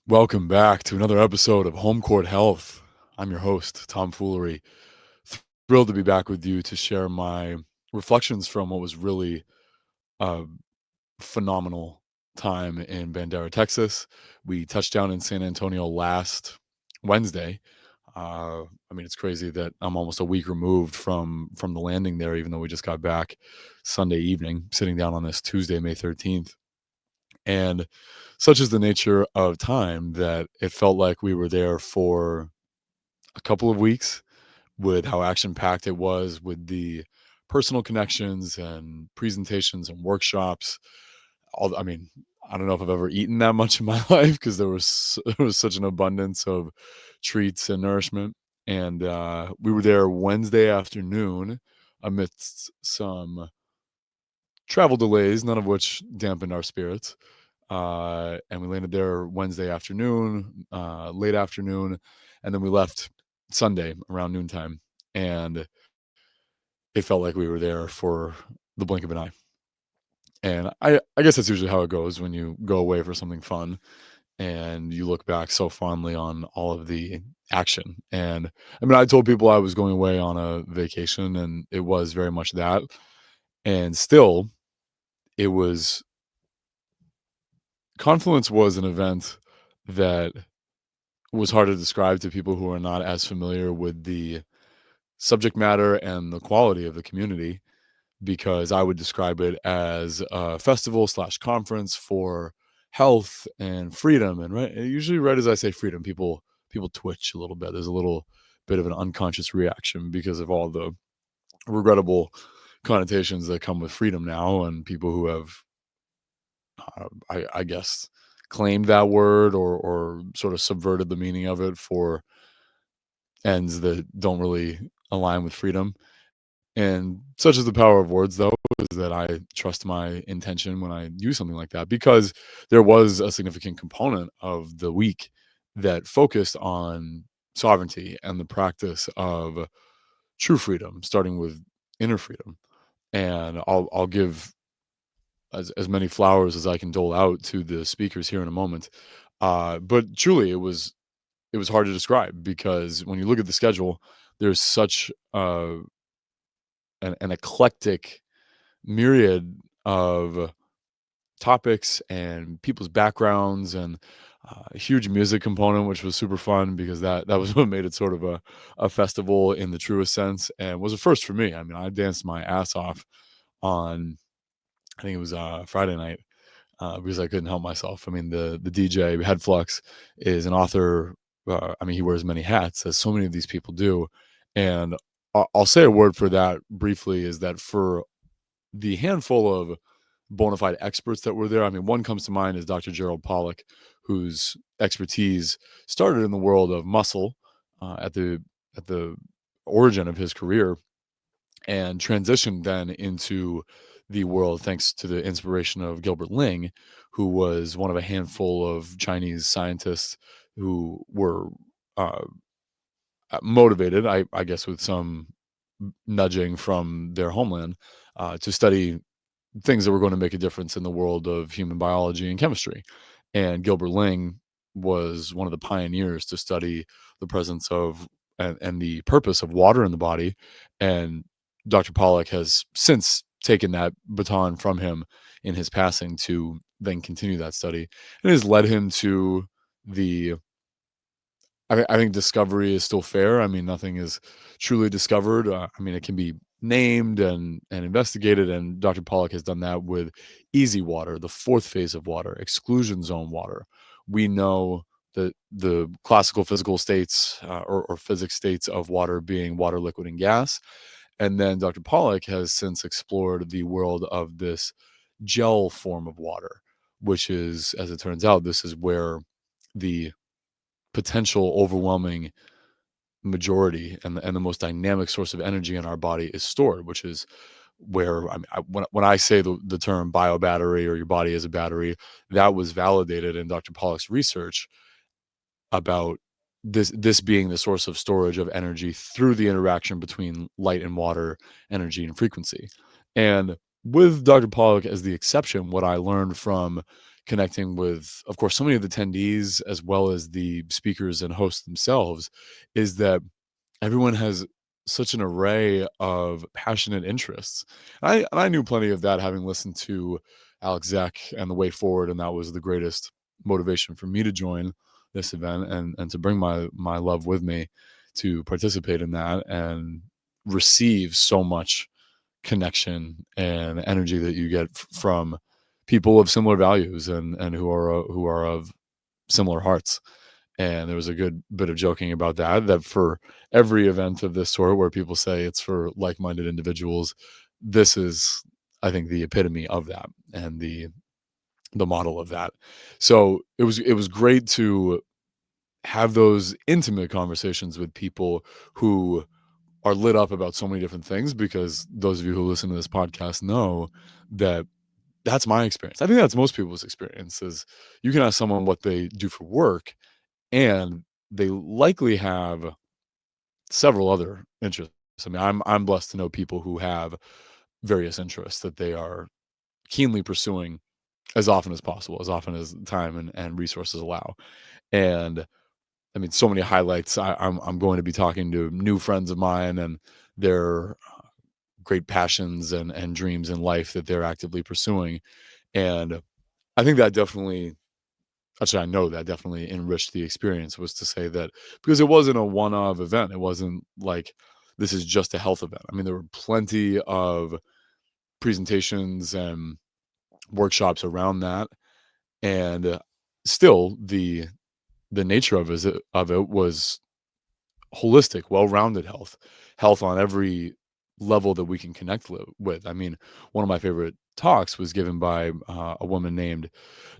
Welcome back to another episode of Home Court Health. I'm your host, Tom Foolery. Thrilled to be back with you to share my reflections from what was really a phenomenal time in Bandera, Texas. We touched down in San Antonio last Wednesday. It's crazy that I'm almost a week removed from the landing there, even though we just got back Sunday evening, sitting down on this Tuesday, May 13th. And such is the nature of time that it felt like we were there for a couple of weeks with how action packed it was with the personal connections and presentations and workshops. All I mean, I don't know if I've ever eaten that much in my life because there was such an abundance of treats and nourishment. And we were there Wednesday afternoon amidst some travel delays, none of which dampened our spirits. And we landed there Wednesday afternoon, late afternoon, and then we left Sunday around noontime. And it felt like we were there for the blink of an eye. And I guess that's usually how it goes when you go away for something fun and you look back so fondly on all of the action. And I told people I was going away on a vacation, and it was very much that. And still, it was Confluence was an event that was hard to describe to people who are not as familiar with the subject matter and the quality of the community, because I would describe it as a festival slash conference for health and freedom. And usually right as I say freedom, people twitch a little bit. There's a little bit of an unconscious reaction because of all the regrettable connotations that come with freedom now, and people who have I guess claimed that word or sort of subverted the meaning of it for ends that don't really align with freedom. And such is the power of words, though, is that I trust my intention when I use something like that, because there was a significant component of the week that focused on sovereignty and the practice of true freedom, starting with inner freedom. And I'll give as many flowers as I can dole out to the speakers here in a moment. But truly, it was hard to describe, because when you look at the schedule, there's such an eclectic myriad of topics and people's backgrounds, and a huge music component, which was super fun because that was what made it sort of a festival in the truest sense, and was a first for me. I danced my ass off on, I think it was Friday night, because I couldn't help myself. The DJ Headflux is an author. He wears many hats, as so many of these people do. And I'll say a word for that briefly, is that for the handful of bona fide experts that were there, one comes to mind is Dr. Gerald Pollack, whose expertise started in the world of muscle at the origin of his career, and transitioned then into the world thanks to the inspiration of Gilbert Ling, who was one of a handful of Chinese scientists who were uh, motivated, I guess, with some nudging from their homeland, to study things that were going to make a difference in the world of human biology and chemistry. And Gilbert Ling was one of the pioneers to study the presence of and the purpose of water in the body. And Dr. Pollack has since taken that baton from him in his passing to then continue that study. And it has led him to the I think discovery is still fair. Nothing is truly discovered. It can be named and investigated, and Dr. Pollack has done that with easy water, the fourth phase of water, exclusion zone water. We know that the classical physical states, or physics states of water being water, liquid, and gas. And then Dr. Pollack has since explored the world of this gel form of water, which is, as it turns out, this is where the potential overwhelming majority and the most dynamic source of energy in our body is stored, which is where when I say the term bio battery, or your body is a battery, that was validated in Dr. Pollack's research about this being the source of storage of energy through the interaction between light and water, energy and frequency. And with Dr. Pollock as the exception, what I learned from connecting with, of course, so many of the attendees as well as the speakers and hosts themselves is that everyone has such an array of passionate interests. And I knew plenty of that having listened to Alex Zek and The Way Forward, and that was the greatest motivation for me to join this event and to bring my love with me to participate in that and receive so much connection and energy that you get from people of similar values and who are of similar hearts. And there was a good bit of joking about that for every event of this sort where people say it's for like-minded individuals, this is, I think, the epitome of that and the model of that. So it was great to have those intimate conversations with people who are lit up about so many different things, because those of you who listen to this podcast know that that's my experience. I think that's most people's experience is you can ask someone what they do for work and they likely have several other interests. I mean, I'm blessed to know people who have various interests that they are keenly pursuing as often as possible, as often as time and resources allow. And I mean, so many highlights. I'm going to be talking to new friends of mine and their great passions and dreams in life that they're actively pursuing. And I think that definitely, actually, I know that definitely enriched the experience, was to say that because it wasn't a one-off event. It wasn't like this is just a health event. I mean, there were plenty of presentations and workshops around that, and still the nature of it was holistic, well-rounded health on every level that we can connect with. I mean, one of my favorite talks was given by a woman named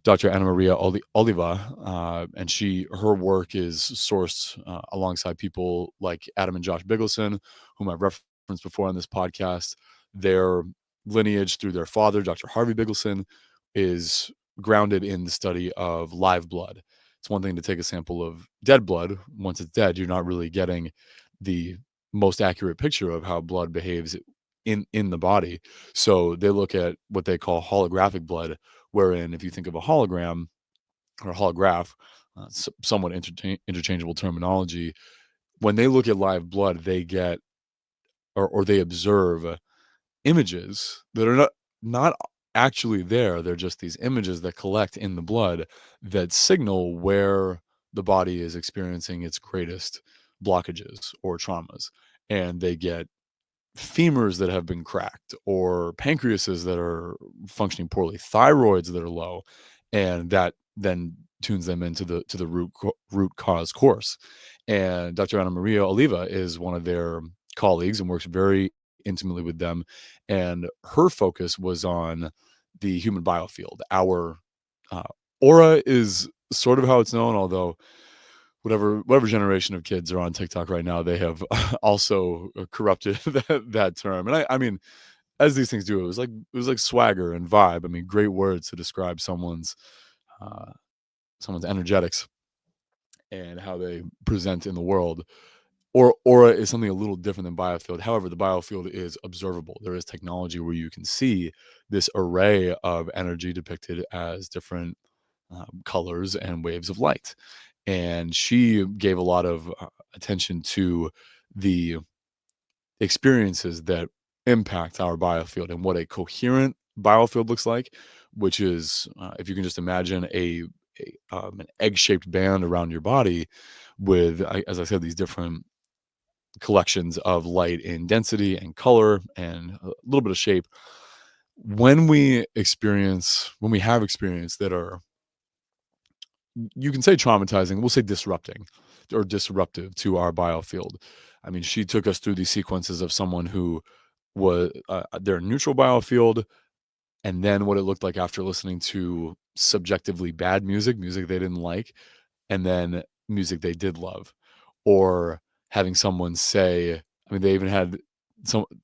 Dr. Anna Maria Oliva, and her work is sourced alongside people like Adam and Josh Bigelson, whom I've referenced before on this podcast. Their lineage through their father, Dr. Harvey Bigelson, is grounded in the study of live blood. It's one thing to take a sample of dead blood. Once it's dead, you're not really getting the most accurate picture of how blood behaves in the body. So they look at what they call holographic blood, wherein if you think of a hologram or a holograph, somewhat interchangeable terminology, when they look at live blood, they get or they observe images that are not actually there. They're just these images that collect in the blood that signal where the body is experiencing its greatest blockages or traumas. And they get femurs that have been cracked or pancreases that are functioning poorly, thyroids that are low, and that then tunes them into the root cause course. And Dr. Anna Maria Oliva is one of their colleagues and works very intimately with them. And her focus was on the human biofield. Our uh, aura is sort of how it's known, although whatever generation of kids are on TikTok right now, they have also corrupted that term. And I mean, as these things do, it was like swagger and vibe. I mean, great words to describe uh, someone's energetics and how they present in the world. Or aura is something a little different than biofield. However, the biofield is observable. There is technology where you can see this array of energy depicted as different colors and waves of light. And she gave a lot of attention to the experiences that impact our biofield and what a coherent biofield looks like, which is, if you can just imagine an egg-shaped band around your body with, as I said, these different collections of light in density and color and a little bit of shape. When we have experience that are, you can say traumatizing, we'll say disrupting or disruptive to our biofield. I mean, she took us through these sequences of someone who was their neutral biofield, and then what it looked like after listening to subjectively bad music they didn't like, and then music they did love, or having someone say, I mean, they even had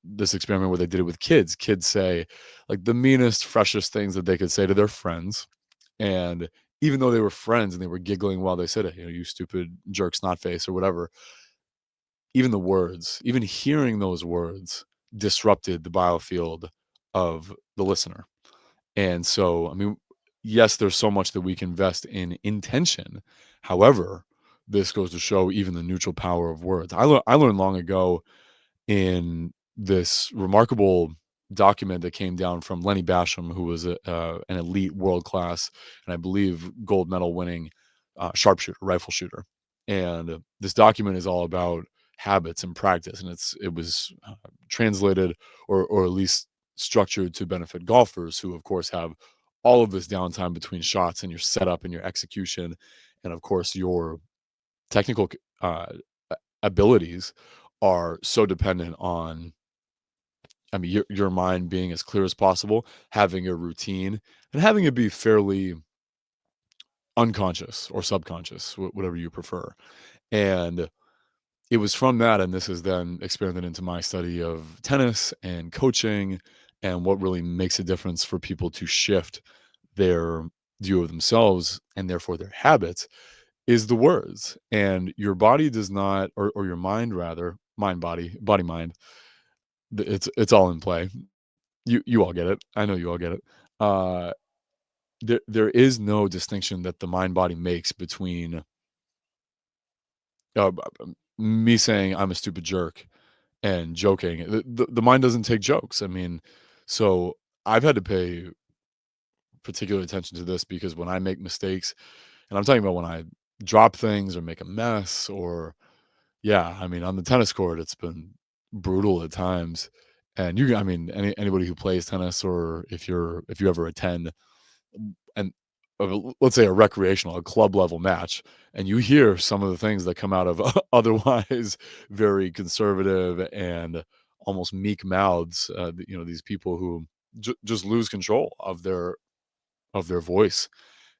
this experiment where they did it with kids. Kids say like the meanest, freshest things that they could say to their friends, and even though they were friends and they were giggling while they said it, you stupid jerk, snot face, or whatever, even the words, even hearing those words disrupted the biofield of the listener. And so, I mean, yes, there's so much that we can invest in intention. However, this goes to show even the neutral power of words. I learned long ago in this remarkable document that came down from Lenny Basham, who was an elite world class and I believe gold medal winning sharpshooter, rifle shooter. And this document is all about habits and practice, and it was translated or at least structured to benefit golfers who, of course, have all of this downtime between shots and your setup and your execution, and of course your technical uh, abilities are so dependent on, I mean, your mind being as clear as possible, having a routine, and having it be fairly unconscious or subconscious, whatever you prefer. And it was from that, and this is then expanded into my study of tennis and coaching and what really makes a difference for people to shift their view of themselves and therefore their habits is the words. And your body does not, or your mind rather, mind, body, mind, it's all in play. You all get it. I know you all get it. Uh, there is no distinction that the mind body makes between me saying I'm a stupid jerk and joking. The mind doesn't take jokes. I mean, so I've had to pay particular attention to this because when I make mistakes, and I'm talking about when I drop things or make a mess, or yeah, I mean, on the tennis court, it's been brutal at times. And I mean, anybody who plays tennis, or if you ever attend and let's say a recreational, a club level match, and you hear some of the things that come out of otherwise very conservative and almost meek mouths, these people who just lose control of their voice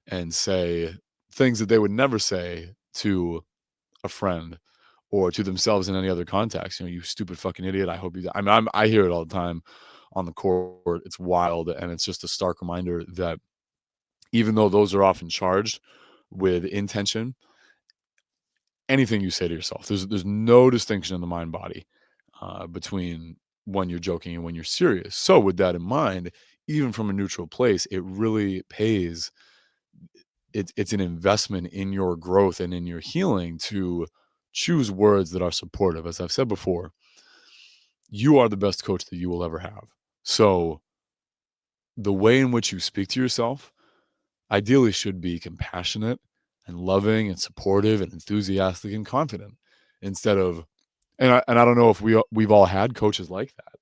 and say things that they would never say to a friend or to themselves in any other context. You stupid fucking idiot. I hope you die. I mean, I hear it all the time on the court. It's wild, and it's just a stark reminder that even though those are often charged with intention, anything you say to yourself, there's no distinction in the mind body between when you're joking and when you're serious. So with that in mind, even from a neutral place, it really pays. It's an investment in your growth and in your healing to choose words that are supportive. As I've said before, you are the best coach that you will ever have. So the way in which you speak to yourself ideally should be compassionate and loving and supportive and enthusiastic and confident instead of, and I don't know if we've all had coaches like that.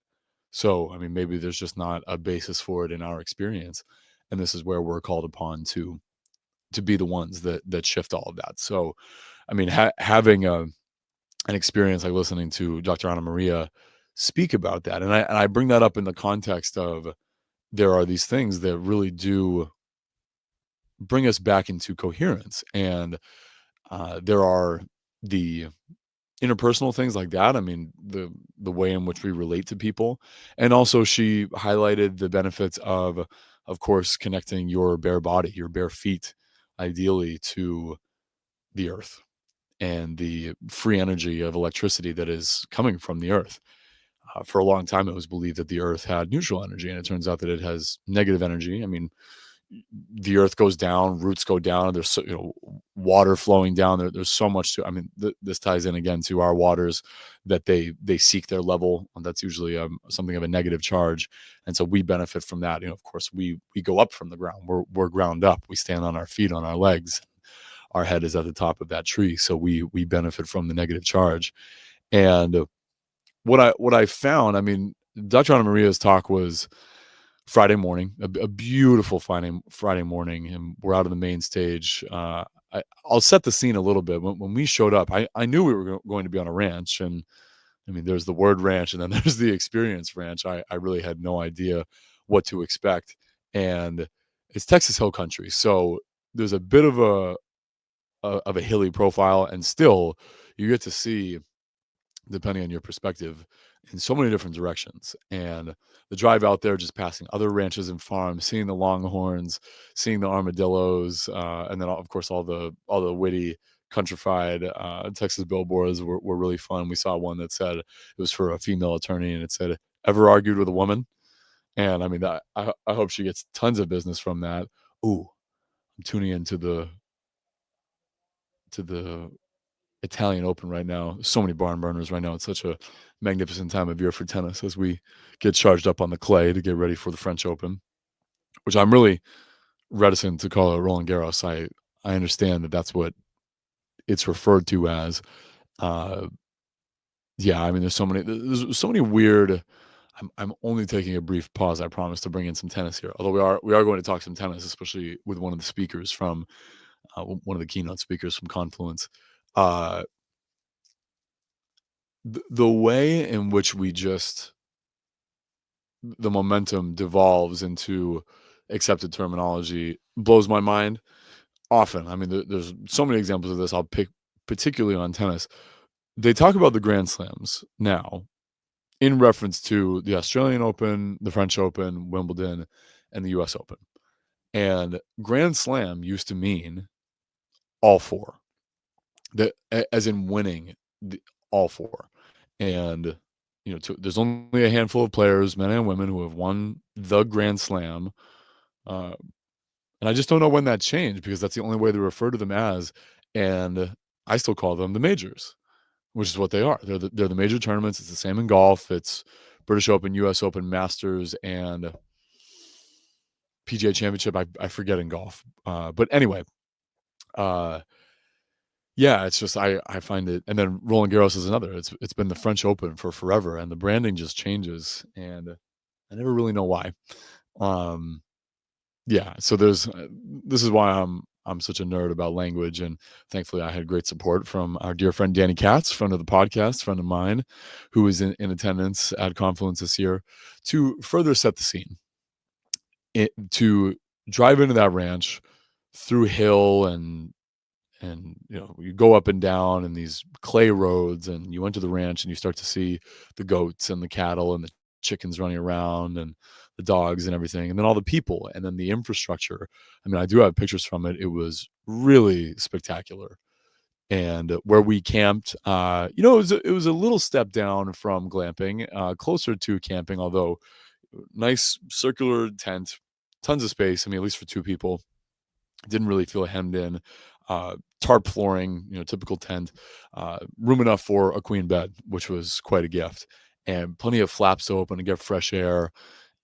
So, I mean, maybe there's just not a basis for it in our experience, and this is where we're called upon to be the ones that shift all of that. So, I mean, having an experience like listening to Dr. Anna Maria speak about that, and I bring that up in the context of there are these things that really do bring us back into coherence, and there are the interpersonal things like that. I mean, the way in which we relate to people, and also she highlighted the benefits of course, connecting your bare body, your bare feet, ideally to the earth and the free energy of electricity that is coming from the earth. For a long time, it was believed that the earth had neutral energy, and it turns out that it has negative energy. I mean, the earth goes down, roots go down. There's water flowing down. There's so much to. I mean, this ties in again to our waters that they seek their level, and that's usually something of a negative charge, and so we benefit from that. Of course, we go up from the ground. We're ground up. We stand on our feet, on our legs. Our head is at the top of that tree, so we benefit from the negative charge. And what I found, I mean, Dr. Anna Maria's talk was Friday morning, a beautiful Friday morning, and we're out on the main stage. I'll set the scene a little bit. When we showed up, I knew we were going to be on a ranch, and I mean, there's the word ranch, and then there's the experience ranch. I really had no idea what to expect, and it's Texas Hill Country, so there's a bit of a hilly profile, and still you get to see, depending on your perspective, in so many different directions. And the drive out there, just passing other ranches and farms, seeing the longhorns, seeing the armadillos, and then of course all the witty countrified Texas billboards were really fun. We saw one that said it was for a female attorney, and it said, "Ever argued with a woman?" And I mean, that I hope she gets tons of business from that. Ooh, I'm tuning into the Italian Open right now. So many barn burners right now. It's such a magnificent time of year for tennis as we get charged up on the clay to get ready for the French Open, which I'm really reticent to call it Roland Garros. I understand that that's what it's referred to as. Uh, yeah, I mean, there's so many weird. I'm only taking a brief pause. I promise to bring in some tennis here. Although we are going to talk some tennis, especially with one of the speakers from one of the keynote speakers from Confluence. Uh, the way in which we just the momentum devolves into accepted terminology blows my mind often. I mean, there's so many examples of this. I'll pick particularly on tennis. They talk about the Grand Slams now in reference to the Australian Open, the French Open, Wimbledon, and the US Open. And Grand Slam used to mean all four, as in winning all four. And there's only a handful of players, men and women, who have won the Grand Slam. Uh, and I just don't know when that changed because that's the only way they refer to them as. And I still call them the majors, which is what they are. They're the major tournaments. It's the same in golf. It's British Open, US Open, Masters, and PGA Championship. I forget in golf. But anyway, uh, yeah, it's just I find it, and then Roland Garros is another. It's been the French Open for forever, and the branding just changes, and I never really know why. Um, yeah, so this is why I'm such a nerd about language, and thankfully I had great support from our dear friend Danny Katz, friend of the podcast, friend of mine, who was in attendance at Confluence this year, to further set the scene. To drive into that ranch through hill and you go up and down in these clay roads, and you enter the ranch and you start to see the goats and the cattle and the chickens running around and the dogs and everything, and then all the people and then the infrastructure. I mean, I do have pictures from it. It was really spectacular. And where we camped, it was a little step down from glamping, closer to camping, although nice circular tent, tons of space. I mean, at least for two people. Didn't really feel hemmed in. Tarp flooring, typical tent. Room enough for a queen bed, which was quite a gift, and plenty of flaps open to get fresh air.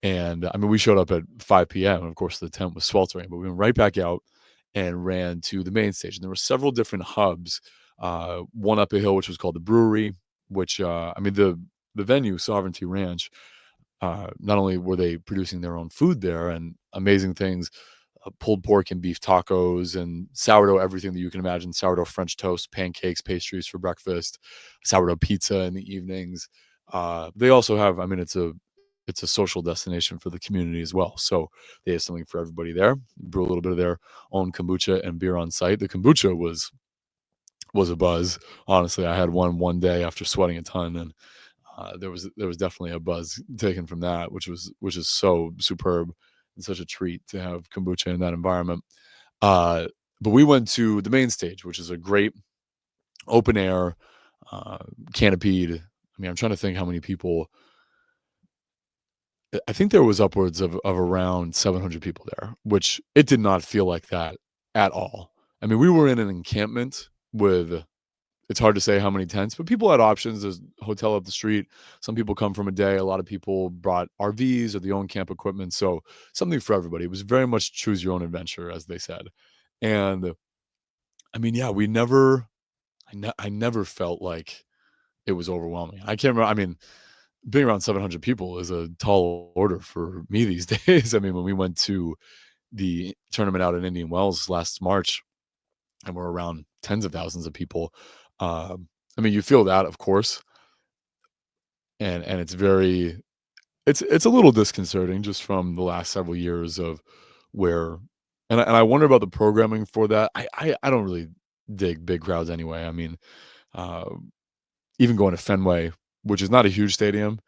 And I mean, we showed up at 5 p.m. and of course the tent was sweltering, but we went right back out and ran to the main stage. And there were several different hubs. One up a hill, which was called the brewery, which I mean the venue, Sovereignty Ranch, not only were they producing their own food there and amazing things, pulled pork and beef tacos and sourdough, everything that you can imagine, sourdough French toast, pancakes, pastries for breakfast, sourdough pizza in the evenings. They also have, I mean, it's a social destination for the community as well. So they have something for everybody there. Brew a little bit of their own kombucha and beer on site. The kombucha was a buzz. Honestly, I had one day after sweating a ton, and there was definitely a buzz taken from that, which is so superb and such a treat to have kombucha in that environment. Uh, but we went to the main stage, which is a great open air, uh, canopied. I mean, I'm trying to think how many people. I think there was upwards of around 700 people there, which it did not feel like that at all. I mean, we were in an encampment with, it's hard to say how many tents, but people had options. There's a hotel up the street. Some people come from a day. A lot of people brought RVs or the own camp equipment. So something for everybody. It was very much choose your own adventure, as they said. And I mean, yeah, I never felt like it was overwhelming. I can't remember. I mean, being around 700 people is a tall order for me these days. I mean, when we went to the tournament out in Indian Wells last March, and we're around tens of thousands of people. I mean, you feel that, of course, and it's a little disconcerting just from the last several years of where, and I wonder about the programming for that. I don't really dig big crowds anyway. I mean, uh, even going to Fenway, which is not a huge stadium.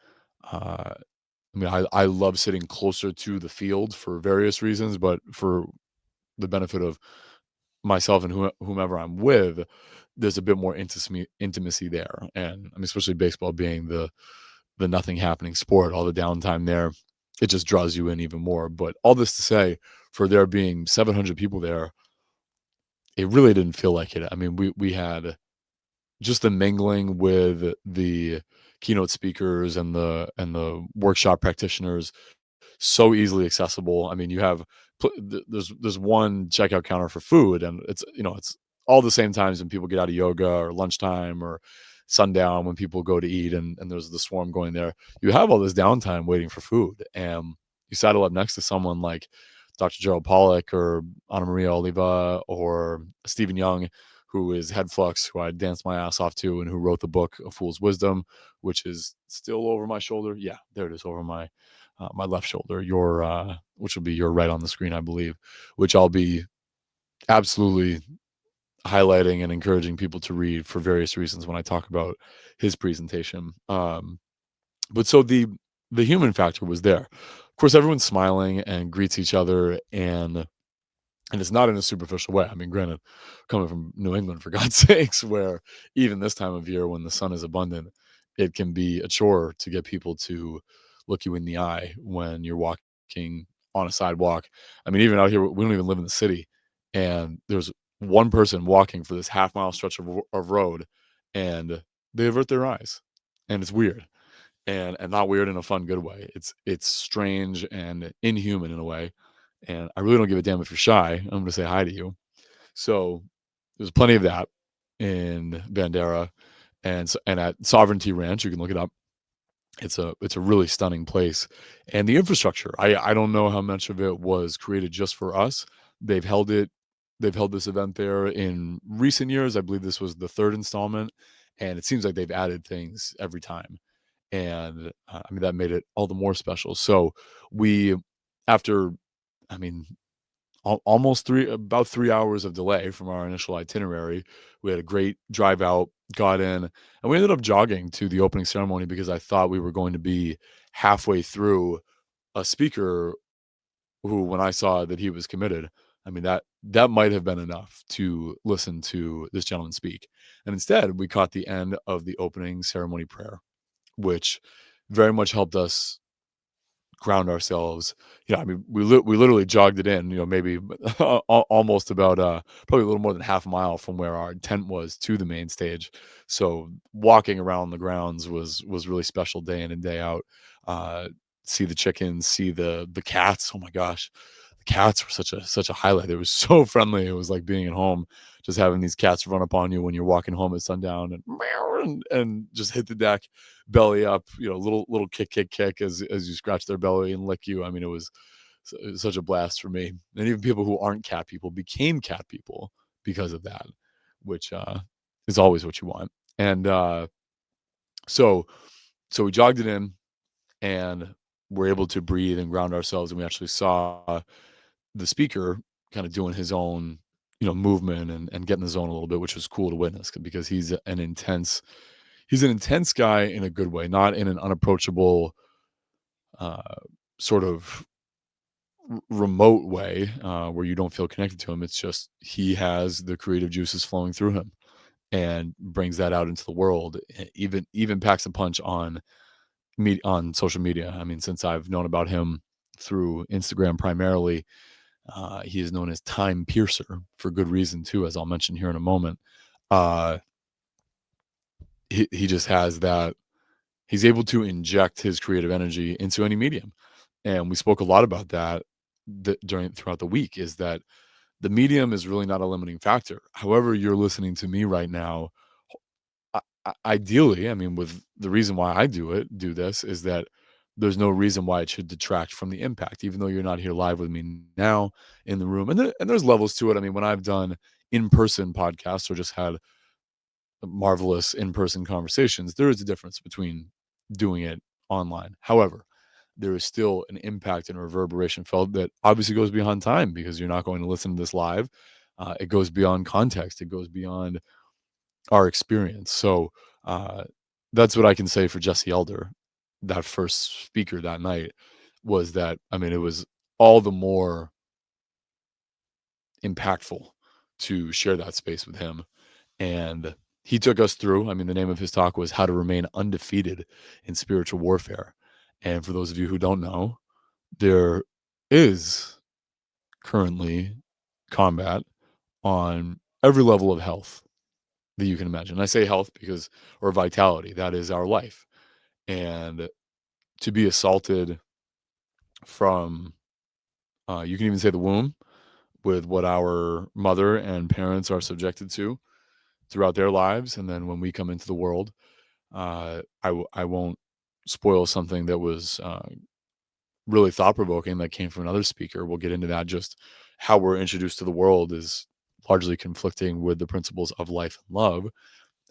Uh, I mean, I love sitting closer to the field for various reasons, but for the benefit of myself and whomever I'm with, there's a bit more intimacy there. And I mean, especially baseball being the nothing happening sport, all the downtime there. it just draws you in even more. But all this to say, for there being 700 people there, it really didn't feel like it. I mean, we had just the mingling with the keynote speakers and the workshop practitioners so easily accessible. I mean, you have there's one checkout counter for food, and it's all the same times when people get out of yoga or lunchtime or sundown when people go to eat, and there's the swarm going there. You have all this downtime waiting for food, and you saddle up next to someone like Dr. Gerald Pollack or Anna Maria Oliva or Stephen Young, who is Head Flux, who I danced my ass off to, and who wrote the book A Fool's Wisdom, which is still over my shoulder. Yeah, there it is, over my left shoulder. Your which will be your right on the screen, I believe, which I'll be absolutely highlighting and encouraging people to read for various reasons when I talk about his presentation. But so the human factor was there. Of course, everyone's smiling and greets each other, and it's not in a superficial way. I mean, granted, coming from New England, for God's sakes, where even this time of year when the sun is abundant, it can be a chore to get people to look you in the eye when you're walking on a sidewalk. I mean, even out here, we don't even live in the city, and there's one person walking for this half-mile stretch of road, and they avert their eyes, and it's weird, and not weird in a fun, good way. It's strange and inhuman in a way, and I really don't give a damn if you're shy. I'm going to say hi to you. So there's plenty of that in Bandera, and at Sovereignty Ranch, you can look it up. It's a really stunning place, and the infrastructure. I don't know how much of it was created just for us. They've held it. They've held this event there in recent years. I believe this was the third installment, and it seems like they've added things every time. And I mean that made it all the more special. So we, after, I mean, almost about 3 hours of delay from our initial itinerary. We had a great drive out, got in, and we ended up jogging to the opening ceremony because I thought we were going to be halfway through a speaker who, when I saw that he was committed, I mean that might have been enough to listen to this gentleman speak. And instead, we caught the end of the opening ceremony prayer, which very much helped us ground ourselves. I mean, we literally jogged it in, maybe almost about probably a little more than half a mile from where our tent was to the main stage. So walking around the grounds was really special day in and day out. Uh, See the chickens, see the cats. Oh my gosh, the cats were such a highlight. They were so friendly. It was like being at home, just having these cats run up on you when you're walking home at sundown and meow, and just hit the deck belly up, little kick as you scratch their belly and lick you. I mean, it was such a blast for me. And even people who aren't cat people became cat people because of that, which is always what you want. And so so we jogged it in, and we're able to breathe and ground ourselves. And we actually saw the speaker kind of doing his own, movement and getting the zone a little bit, which was cool to witness because he's an intense guy in a good way, not in an unapproachable, uh, sort of remote way, where you don't feel connected to him. It's just he has the creative juices flowing through him and brings that out into the world. Even packs a punch on social media. I mean, since I've known about him through Instagram primarily, he is known as Time Piercer for good reason too, as I'll mention here in a moment. Uh, he just has that. He's able to inject his creative energy into any medium, and we spoke a lot about that throughout the week. Is that the medium is really not a limiting factor. However, you're listening to me right now. Ideally, I mean, with the reason why I do this is that there's no reason why it should detract from the impact, even though you're not here live with me now in the room. And there's levels to it. I mean, when I've done in-person podcasts or just had marvelous in-person conversations, there is a difference between doing it online. However, there is still an impact and reverberation felt that obviously goes beyond time because you're not going to listen to this live. It goes beyond context. It goes beyond our experience. So uh, that's what I can say for Jesse Elder. That first speaker that night was that, I mean, it was all the more impactful to share that space with him. And he took us through, I mean, the name of his talk was How to Remain Undefeated in Spiritual Warfare. And for those of you who don't know, There is currently combat on every level of health that you can imagine. And I say health because, or vitality, that is our life. And to be assaulted from, you can even say the womb, with what our mother and parents are subjected to throughout their lives. And then when we come into the world, I won't spoil something that was really thought provoking that came from another speaker. We'll get into that. Just how we're introduced to the world is largely conflicting with the principles of life and love.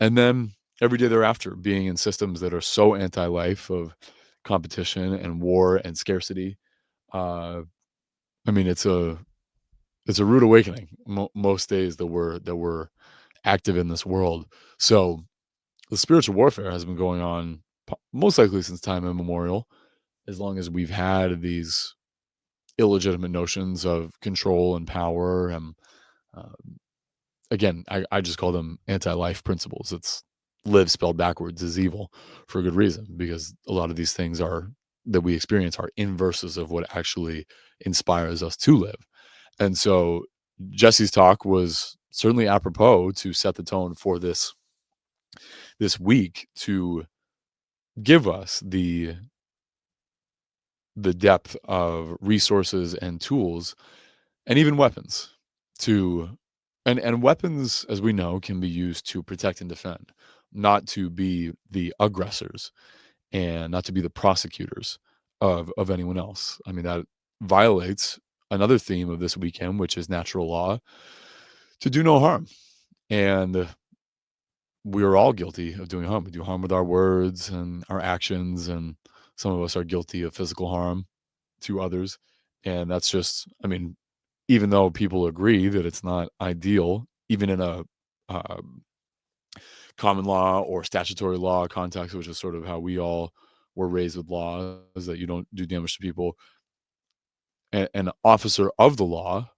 And then every day thereafter, being in systems that are so anti life, of competition and war and scarcity. Uh, I mean, it's a rude awakening most days that we're active in this world. So the spiritual warfare has been going on most likely since time immemorial, as long as we've had these illegitimate notions of control and power. And uh, again, I just call them anti-life principles. It's live spelled backwards is evil, for a good reason, because a lot of these things are that we experience are inverses of what actually inspires us to live. And so Jesse's talk was certainly apropos to set the tone for this week, to give us the depth of resources and tools and even weapons to, and weapons, as we know, can be used to protect and defend, not to be the aggressors and not to be the prosecutors of anyone else. I mean, that violates another theme of this weekend, which is natural law, to do no harm. And we are all guilty of doing harm. We do harm with our words and our actions, and some of us are guilty of physical harm to others. And that's just, I mean, even though people agree that it's not ideal, even in a uh, common law or statutory law context, which is sort of how we all were raised with laws, that you don't do damage to people, an officer of the law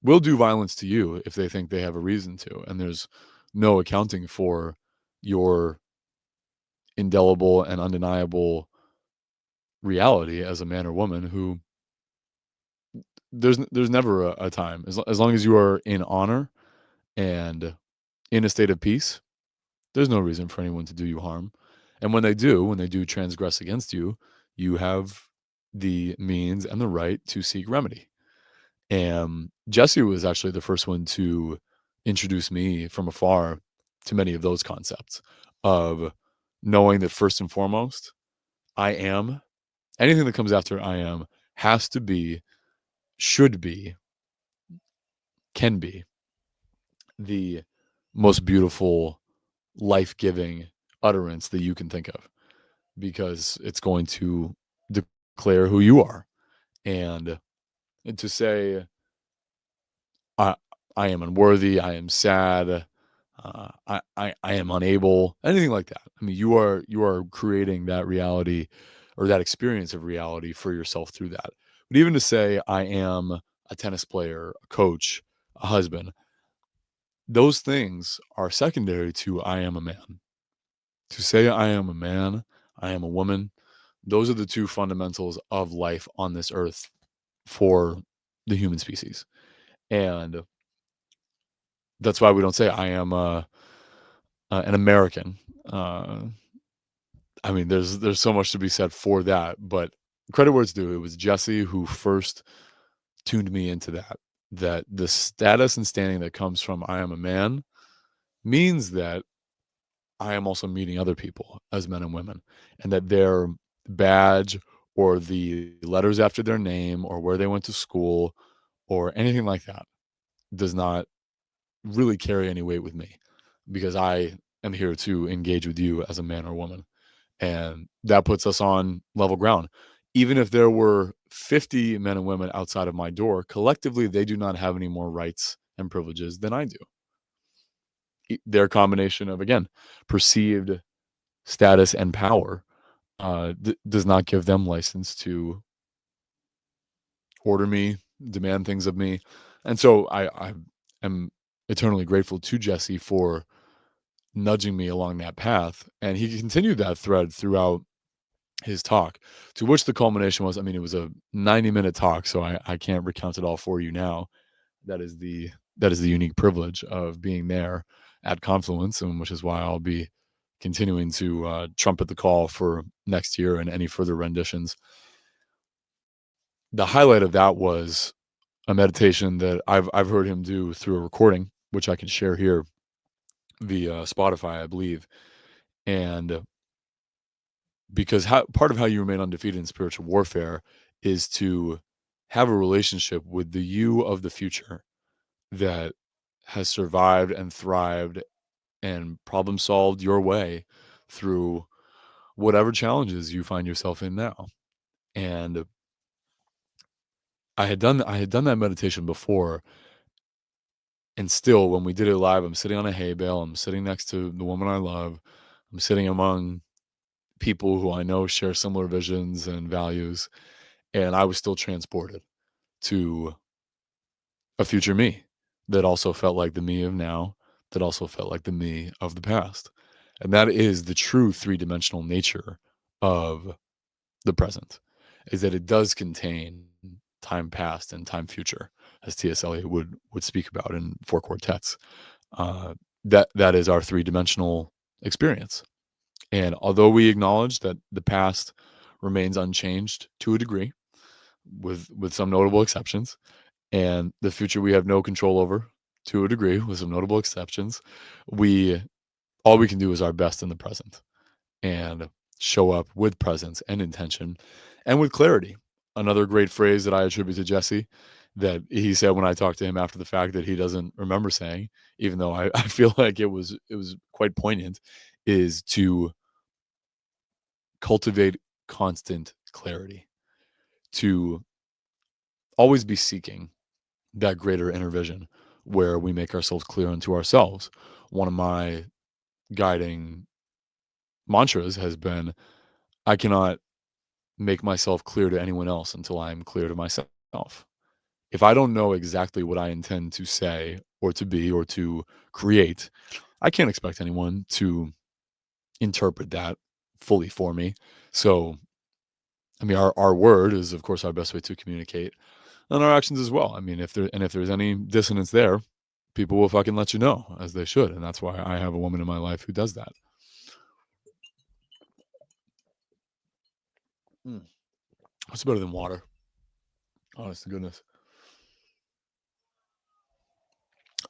will do violence to you if they think they have a reason to. And there's no accounting for your indelible and undeniable reality as a man or woman who, there's never a time, as long as you are in honor and in a state of peace, there's no reason for anyone to do you harm. And when they do transgress against you, you have the means and the right to seek remedy. And Jesse was actually the first one to introduce me from afar to many of those concepts of knowing that first and foremost, I am, anything that comes after I am has to be, should be, can be the most beautiful, life giving utterance that you can think of, because it's going to declare who you are. And to say, I, I am unworthy, I am sad, I am unable, anything like that. I mean, you are creating that reality or that experience of reality for yourself through that. But even to say, I am a tennis player, a coach, a husband, those things are secondary to I am a man. To say I am a man, I am a woman, those are the two fundamentals of life on this earth for the human species. And that's why we don't say I am an American. Uh, I mean, there's so much to be said for that, but credit where it's due. It was Jesse who first tuned me into that. That the status and standing that comes from I am a man means that I am also meeting other people as men and women, and that their badge or the letters after their name or where they went to school or anything like that does not really carry any weight with me, because I am here to engage with you as a man or woman. And that puts us on level ground. Even if there were 50 men and women outside of my door, collectively, they do not have any more rights and privileges than I do. Their combination of, again, perceived status and power does not give them license to order me, demand things of me. And so I am eternally grateful to Jesse for nudging me along that path. And he continued that thread throughout his talk, to which the culmination was, I mean, it was a 90-minute talk, so I can't recount it all for you now. That is the unique privilege of being there at Confluence, and which is why I'll be continuing to trumpet the call for next year and any further renditions. The highlight of that was a meditation that I've heard him do through a recording, which I can share here via Spotify, I believe. And because part of how you remain undefeated in spiritual warfare is to have a relationship with the you of the future that has survived and thrived and problem solved your way through whatever challenges you find yourself in now. And I had done that meditation before, and still when we did it live, I'm sitting on a hay bale, I'm sitting next to the woman I love, I'm sitting among people who I know share similar visions and values, and I was still transported to a future me that also felt like the me of now, that also felt like the me of the past. And that is the true three-dimensional nature of the present, is that it does contain time past and time future, as T.S. Eliot would speak about in Four Quartets. Uh, that is our three-dimensional experience. And although we acknowledge that the past remains unchanged to a degree, with some notable exceptions, and the future we have no control over to a degree, with some notable exceptions, we all we can do is our best in the present and show up with presence and intention and with clarity. Another great phrase that I attribute to Jesse that he said when I talked to him after the fact that he doesn't remember saying, even though I feel like it was quite poignant, is to cultivate constant clarity, to always be seeking that greater inner vision where we make ourselves clear unto ourselves. One of my guiding mantras has been, I cannot make myself clear to anyone else until I am clear to myself. If I don't know exactly what I intend to say or to be or to create, I can't expect anyone to interpret that fully for me. So, I mean, our word is, of course, our best way to communicate, and our actions as well. I mean, if there's any dissonance there, people will fucking let you know, as they should, and that's why I have a woman in my life who does that. Mm. It's better than water, honest to goodness.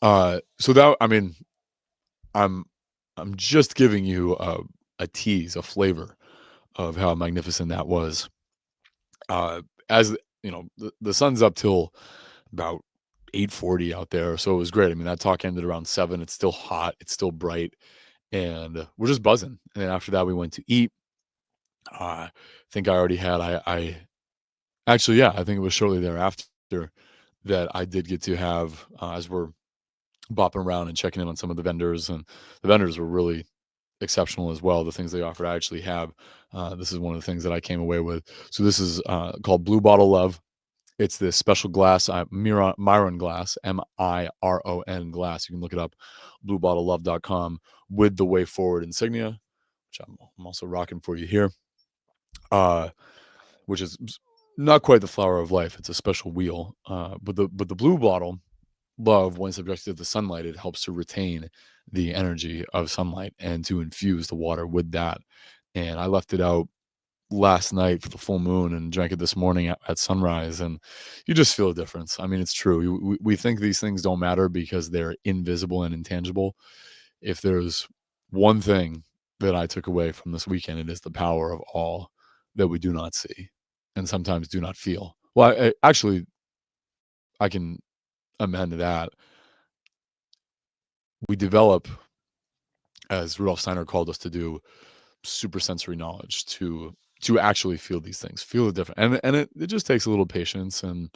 So that I mean, I'm I'm just giving you a tease, a flavor of how magnificent that was. As you know, the sun's up till about 8:40 out there, so it was great. I mean, that talk ended around 7. It's still hot, it's still bright, and we're just buzzing. And then after that, we went to eat. I think I already had I actually, yeah, I think it was shortly thereafter that I did get to have, as we're bopping around and checking in on some of the vendors, and the vendors were really exceptional as well. The things they offered, I actually have. This is one of the things that I came away with. So this is called Blue Bottle Love. It's this special glass, Myron glass, Miron glass. You can look it up, bluebottlelove.com, with the Way Forward insignia, which I'm also rocking for you here. Uh, which is not quite the flower of life. It's a special wheel. But the blue bottle love, when subjected to the sunlight, it helps to retain the energy of sunlight and to infuse the water with that. And I left it out last night for the full moon and drank it this morning at sunrise, and you just feel a difference. I mean, it's true. We think these things don't matter because they're invisible and intangible. If there's one thing that I took away from this weekend, it is the power of all that we do not see and sometimes do not feel. Well, actually, I can amend that. We develop, as Rudolf Steiner called us to do, supersensory knowledge to actually feel these things, feel the different, and it just takes a little patience and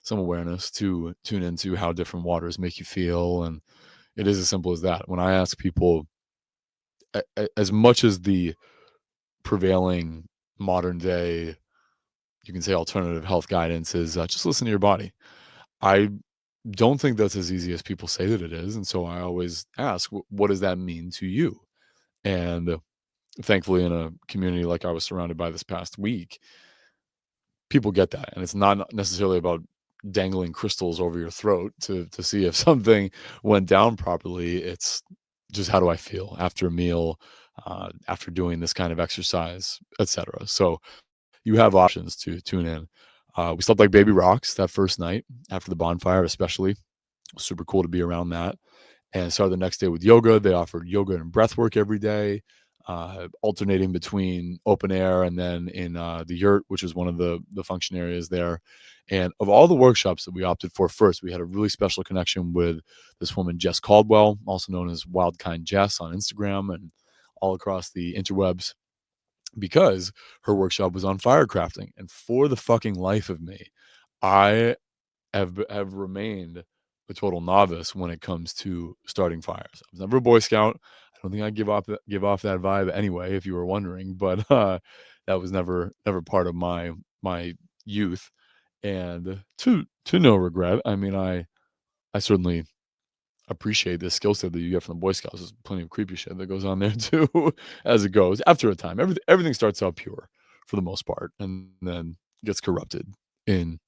some awareness to tune into how different waters make you feel, and it is as simple as that. When I ask people, as much as the prevailing modern day, you can say alternative health guidance is just listen to your body. I don't think that's as easy as people say that it is, and so I always ask, what does that mean to you? And thankfully in a community like I was surrounded by this past week, people get that, and it's not necessarily about dangling crystals over your throat to see if something went down properly. It's just how do I feel after a meal, after doing this kind of exercise, etc. So you have options to tune in. We slept like baby rocks that first night after the bonfire, especially super cool to be around that. And started the next day with yoga. They offered yoga and breath work every day, alternating between open air and then in the yurt, which is one of the function areas there. And of all the workshops that we opted for first, we had a really special connection with this woman, Jess Caldwell, also known as Wild Kind Jess on Instagram and all across the interwebs, because her workshop was on firecrafting. And for the fucking life of me, I have remained a total novice when it comes to starting fires. I was never a Boy Scout. I don't think I give off that vibe anyway, if you were wondering, but that was never part of my youth. And to no regret. I mean, I certainly appreciate the skill set that you get from the Boy Scouts. There's plenty of creepy shit that goes on there too, as it goes. After a time, everything starts out pure for the most part, and then gets corrupted in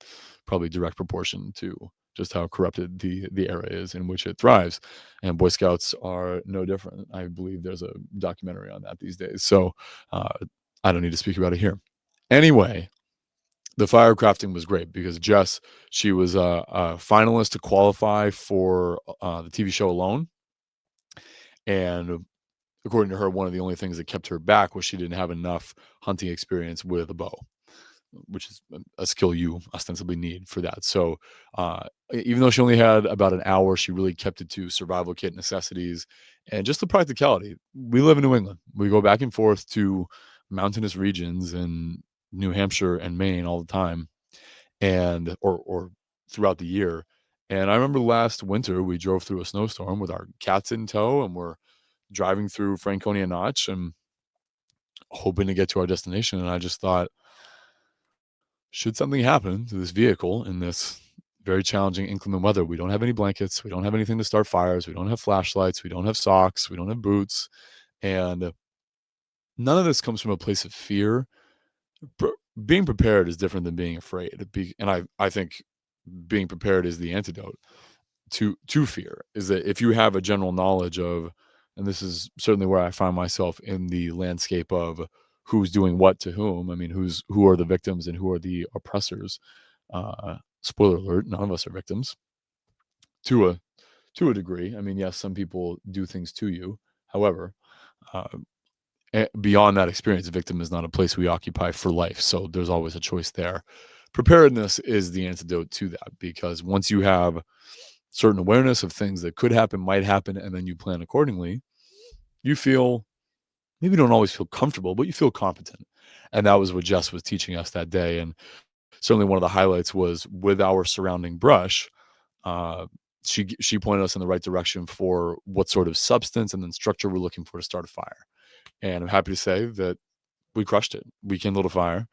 probably direct proportion to just how corrupted the era is in which it thrives. And Boy Scouts are no different. I believe there's a documentary on that these days. So uh, I don't need to speak about it here. Anyway, the firecrafting was great because Jess, she was a finalist to qualify for the TV show Alone, and according to her, one of the only things that kept her back was she didn't have enough hunting experience with a bow, which is a skill you ostensibly need for that. So, even though she only had about an hour, she really kept it to survival kit necessities and just the practicality. We live in New England. We go back and forth to mountainous regions in New Hampshire and Maine all the time, and or throughout the year. And I remember last winter we drove through a snowstorm with our cats in tow, and we're driving through Franconia Notch and hoping to get to our destination. And I just thought, should something happen to this vehicle in this very challenging inclement weather, we don't have any blankets, we don't have anything to start fires, we don't have flashlights, we don't have socks, we don't have boots, and none of this comes from a place of fear. Being prepared is different than being afraid. And I think being prepared is the antidote to fear. Is that if you have a general knowledge of, and this is certainly where I find myself in the landscape of who's doing what to whom. I mean, who are the victims and who are the oppressors. Spoiler alert: none of us are victims to a degree. I mean, yes, some people do things to you. However, uh, beyond that experience, victim is not a place we occupy for life. So there's always a choice there. Preparedness is the antidote to that, because once you have certain awareness of things that could happen, might happen, and then you plan accordingly, you feel, maybe don't always feel comfortable, but you feel competent. And that was what Jess was teaching us that day. And certainly one of the highlights was with our surrounding brush. Uh, she pointed us in the right direction for what sort of substance and then structure we're looking for to start a fire. And I'm happy to say that we crushed it. We kindled a fire.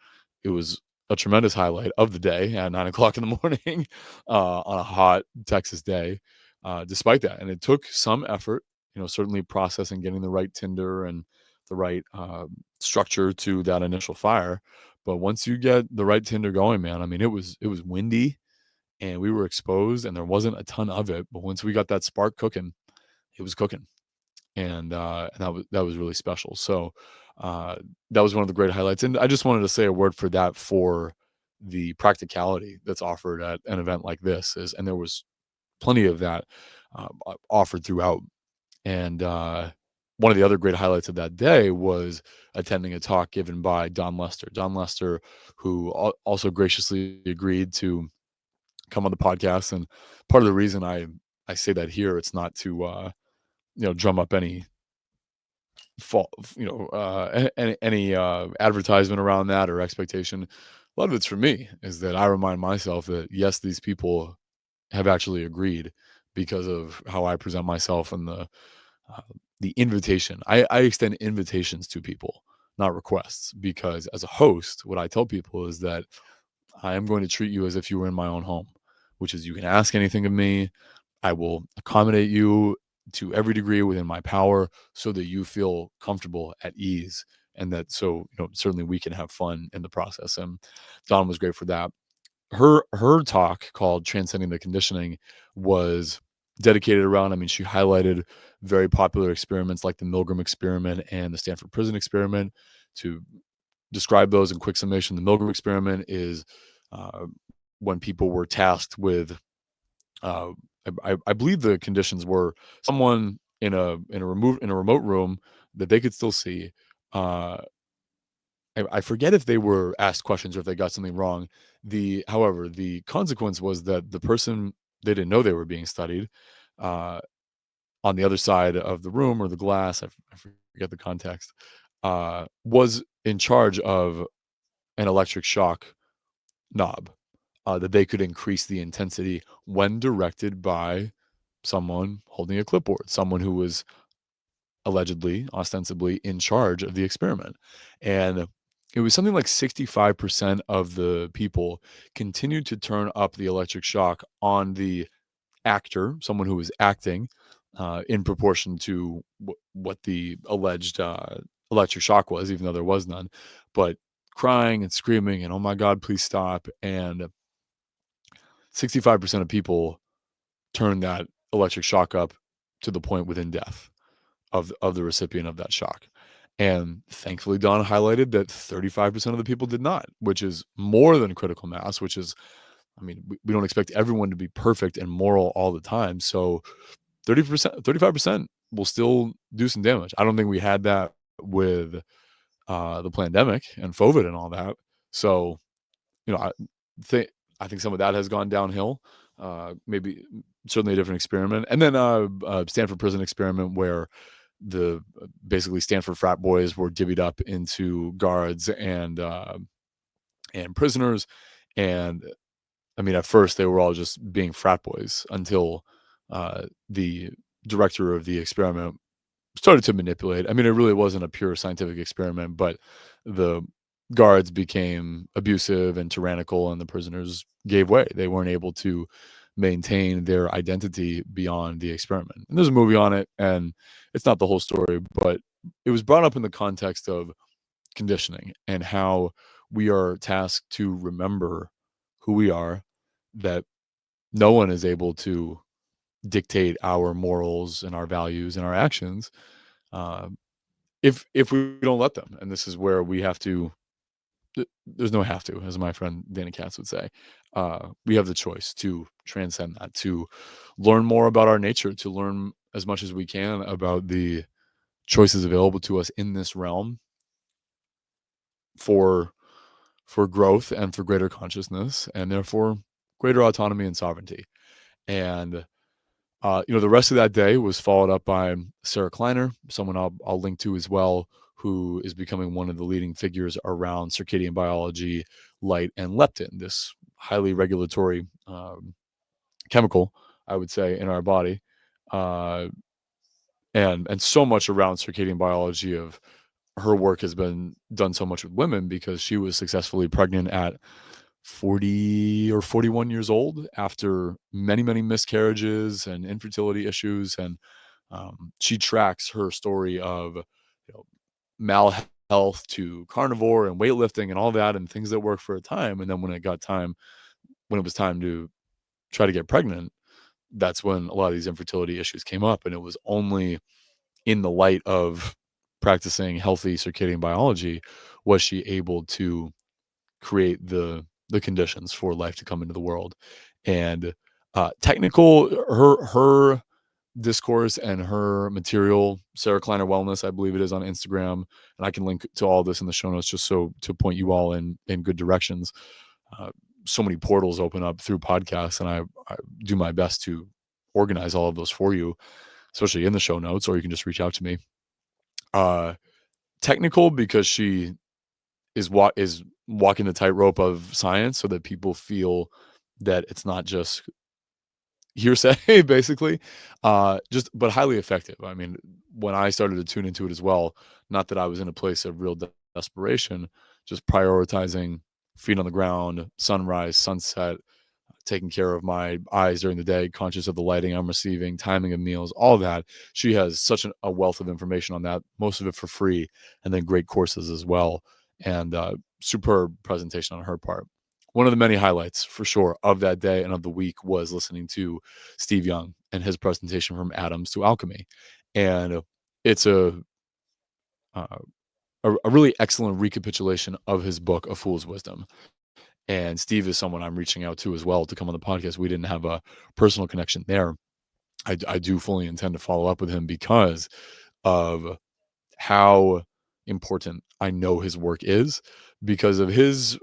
It was a tremendous highlight of the day at 9 o'clock in the morning on a hot Texas day. Despite that, and it took some effort, certainly processing, getting the right tinder and the right structure to that initial fire. But once you get the right tinder going, man, I mean, it was windy and we were exposed, and there wasn't a ton of it. But once we got that spark cooking, it was cooking, and that was really special. So uh, that was one of the great highlights, and I just wanted to say a word for that, for the practicality that's offered at an event like this is, and there was plenty of that offered throughout. And one of the other great highlights of that day was attending a talk given by Don Lester. Don Lester, who also graciously agreed to come on the podcast. And part of the reason I say that here, it's not to drum up any fault, any advertisement around that or expectation. A lot of it's for me, is that I remind myself that yes, these people have actually agreed because of how I present myself and uh, the invitation. I extend invitations to people, not requests, because as a host, what I tell people is that I am going to treat you as if you were in my own home, which is, you can ask anything of me. I will accommodate you to every degree within my power so that you feel comfortable at ease and that so certainly we can have fun in the process. And Dawn was great for that. Her talk called Transcending the Conditioning was dedicated around, I mean, she highlighted very popular experiments like the Milgram experiment and the Stanford Prison experiment. To describe those in quick summation, the Milgram experiment is uh, when people were tasked with, uh, I believe the conditions were someone in a remote room that they could still see. Uh, I forget if they were asked questions or if they got something wrong. However, the consequence was that the person, they didn't know they were being studied. Uh, on the other side of the room or the glass, I forget the context, was in charge of an electric shock knob, that they could increase the intensity when directed by someone holding a clipboard, someone who was allegedly, ostensibly in charge of the experiment. And it was something like 65% of the people continued to turn up the electric shock on the actor, someone who was acting, in proportion to what the alleged electric shock was, even though there was none, but crying and screaming and, oh my God, please stop. And 65% of people turned that electric shock up to the point within death of the recipient of that shock. And thankfully, Don highlighted that 35% of the people did not, which is more than critical mass, which is, I mean, we don't expect everyone to be perfect and moral all the time. So 30%, 35% will still do some damage. I don't think we had that with the pandemic and COVID and all that. So, you know, think I think some of that has gone downhill. Maybe certainly a different experiment, and then Stanford prison experiment where the basically Stanford frat boys were divvied up into guards and prisoners, and I mean at first they were all just being frat boys until the director of the experiment started to manipulate. I mean, it really wasn't a pure scientific experiment, but the guards became abusive and tyrannical, and the prisoners gave way. They weren't able to maintain their identity beyond the experiment. And there's a movie on it, and it's not the whole story, but it was brought up in the context of conditioning and how we are tasked to remember who we are, that no one is able to dictate our morals and our values and our actions, uh, if we don't let them. And this is where we have to, there's no have to, as my friend Danny Katz would say. We have the choice to transcend that, to learn more about our nature, to learn as much as we can about the choices available to us in this realm for growth and for greater consciousness, and therefore greater autonomy and sovereignty. And the rest of that day was followed up by Sarah Kleiner, someone I'll link to as well, who is becoming one of the leading figures around circadian biology, light, and leptin, this highly regulatory chemical, I would say, in our body, uh, and so much around circadian biology. Of her work has been done so much with women because she was successfully pregnant at 40 or 41 years old after many, many miscarriages and infertility issues. And she tracks her story of mal health to carnivore and weightlifting and all that and things that work for a time. And then when it was time to try to get pregnant, that's when a lot of these infertility issues came up. And it was only in the light of practicing healthy circadian biology was she able to create the conditions for life to come into the world. And technical her discourse and her material, Sarah Kleiner Wellness, I believe it is, on Instagram, and I can link to all this in the show notes just so to point you all in good directions. Uh, so many portals open up through podcasts, and I do my best to organize all of those for you, especially in the show notes, or you can just reach out to me. Uh, Technical because she is walking the tightrope of science so that people feel that it's not just hearsay, basically. Just but highly effective. I mean, when I started to tune into it as well, not that I was in a place of real desperation, just prioritizing feet on the ground, sunrise, sunset, taking care of my eyes during the day, conscious of the lighting I'm receiving, timing of meals, all that. She has such a wealth of information on that, most of it for free, and then great courses as well. And superb presentation on her part. One of the many highlights for sure of that day and of the week was listening to Steve Young and his presentation from atoms to alchemy. And it's uh, a really excellent recapitulation of his book, A Fool's Wisdom. And Steve is someone I'm reaching out to as well to come on the podcast. We didn't have a personal connection there. I do fully intend to follow up with him because of how important I know his work is, because of his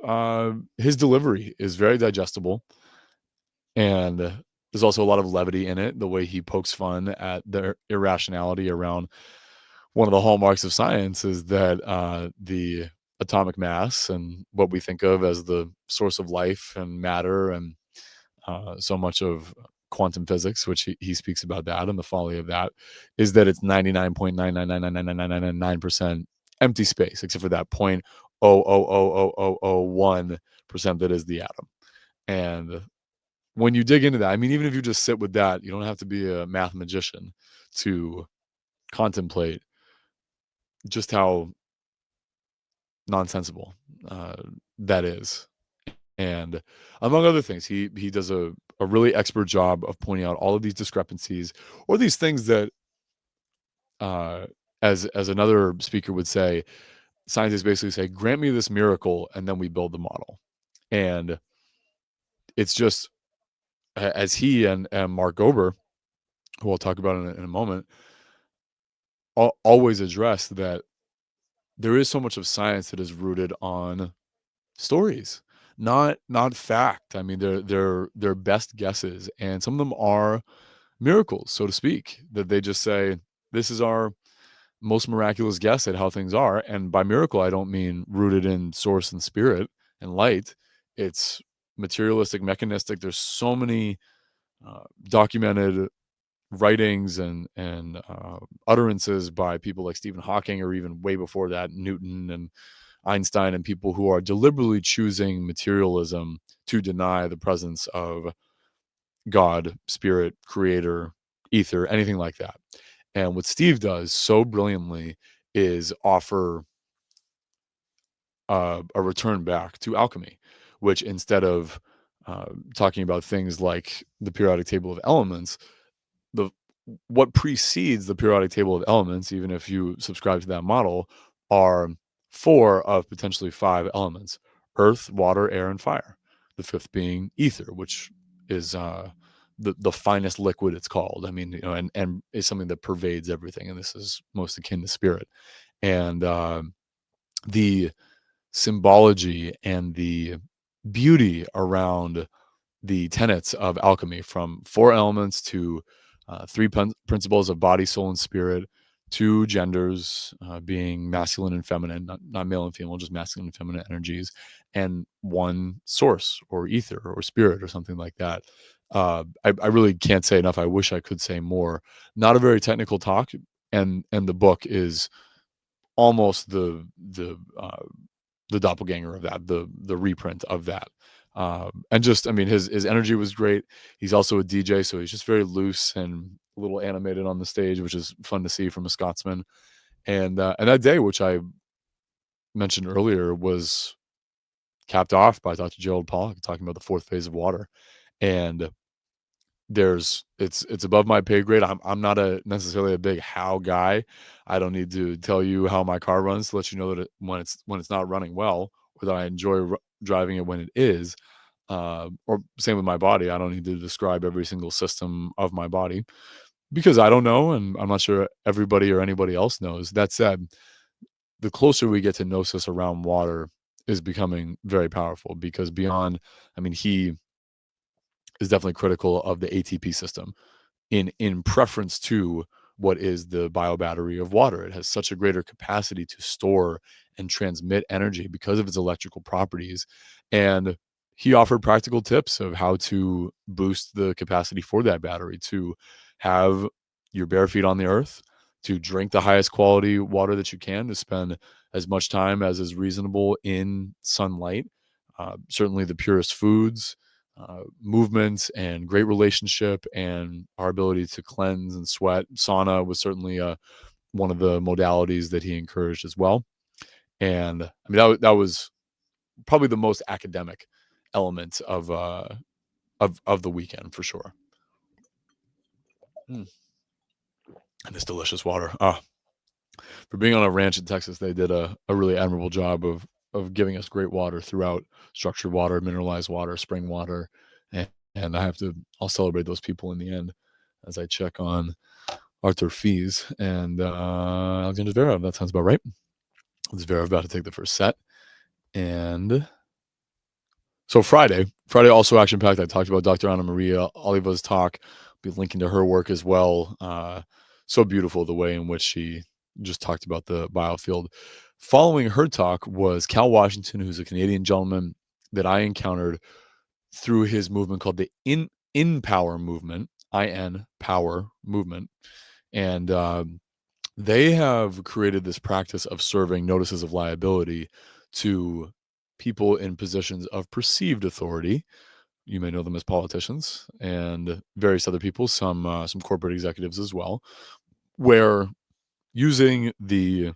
delivery is very digestible, and there's also a lot of levity in it. The way he pokes fun at the irrationality around one of the hallmarks of science is that the atomic mass and what we think of as the source of life and matter and so much of quantum physics, which he speaks about that and the folly of that, is that it's 99.999999999% empty space, except for that 0.0000001% that is the atom. And when you dig into that, I mean, even if you just sit with that, you don't have to be a math magician to contemplate just how nonsensible uh, that is. And among other things, he does a really expert job of pointing out all of these discrepancies or these things that, uh, as another speaker would say, scientists basically say, "Grant me this miracle, and then we build the model." And it's just as he and Mark Gober, who I'll talk about in a moment, always address that there is so much of science that is rooted on stories, not fact. I mean, they're best guesses, and some of them are miracles, so to speak, that they just say, "This is our most miraculous guess at how things are." And by miracle, I don't mean rooted in source and spirit and light. It's materialistic, mechanistic. There's so many documented writings and utterances by people like Stephen Hawking, or even way before that, Newton and Einstein, and people who are deliberately choosing materialism to deny the presence of God, spirit, creator, ether, anything like that. And what Steve does so brilliantly is offer a return back to alchemy, which instead of talking about things like the periodic table of elements, the what precedes the periodic table of elements, even if you subscribe to that model, are four of potentially five elements: earth, water, air, and fire. The fifth being ether, which is the finest liquid, it's called. I mean, and is something that pervades everything. And this is most akin to spirit. And the symbology and the beauty around the tenets of alchemy, from four elements to three principles of body, soul, and spirit, two genders being masculine and feminine, not male and female, just masculine and feminine energies, and one source or ether or spirit or something like that. I really can't say enough. I wish I could say more. Not a very technical talk, and the book is almost the doppelganger of that, the reprint of that. And just, I mean, his energy was great. He's also a DJ, so he's just very loose and a little animated on the stage, which is fun to see from a Scotsman. And that day, which I mentioned earlier, was capped off by Dr. Gerald Pollack talking about the fourth phase of water. And it's above my pay grade. I'm not a necessarily a big how guy. I don't need to tell you how my car runs to let you know that when it's not running well, or that I enjoy driving it when it is. Or same with my body. I don't need to describe every single system of my body because I don't know, and I'm not sure everybody or anybody else knows. That said, the closer we get to gnosis around water is becoming very powerful, because beyond, I mean, he is definitely critical of the ATP system in preference to what is the biobattery of water. It has such a greater capacity to store and transmit energy because of its electrical properties. And he offered practical tips of how to boost the capacity for that battery, to have your bare feet on the earth, to drink the highest quality water that you can, to spend as much time as is reasonable in sunlight, certainly the purest foods, movement and great relationship and our ability to cleanse and sweat. Sauna was certainly one of the modalities that he encouraged as well. And I mean, that was probably the most academic element of the weekend for sure. Mm. And this delicious water. For being on a ranch in Texas, they did a really admirable job of giving us great water throughout, structured water, mineralized water, spring water, and I'll celebrate those people in the end as I check on Arthur Fees and Alexander Zverev. That sounds about right. Zverev about to take the first set, and so Friday also action packed. I talked about Dr. Anna Maria Oliva's talk. Be linking to her work as well. So beautiful the way in which she just talked about the biofield. Following her talk was Cal Washington, who's a Canadian gentleman that I encountered through his movement called the In Power movement, IN Power movement, and they have created this practice of serving notices of liability to people in positions of perceived authority. You may know them as politicians and various other people, some corporate executives as well, where using the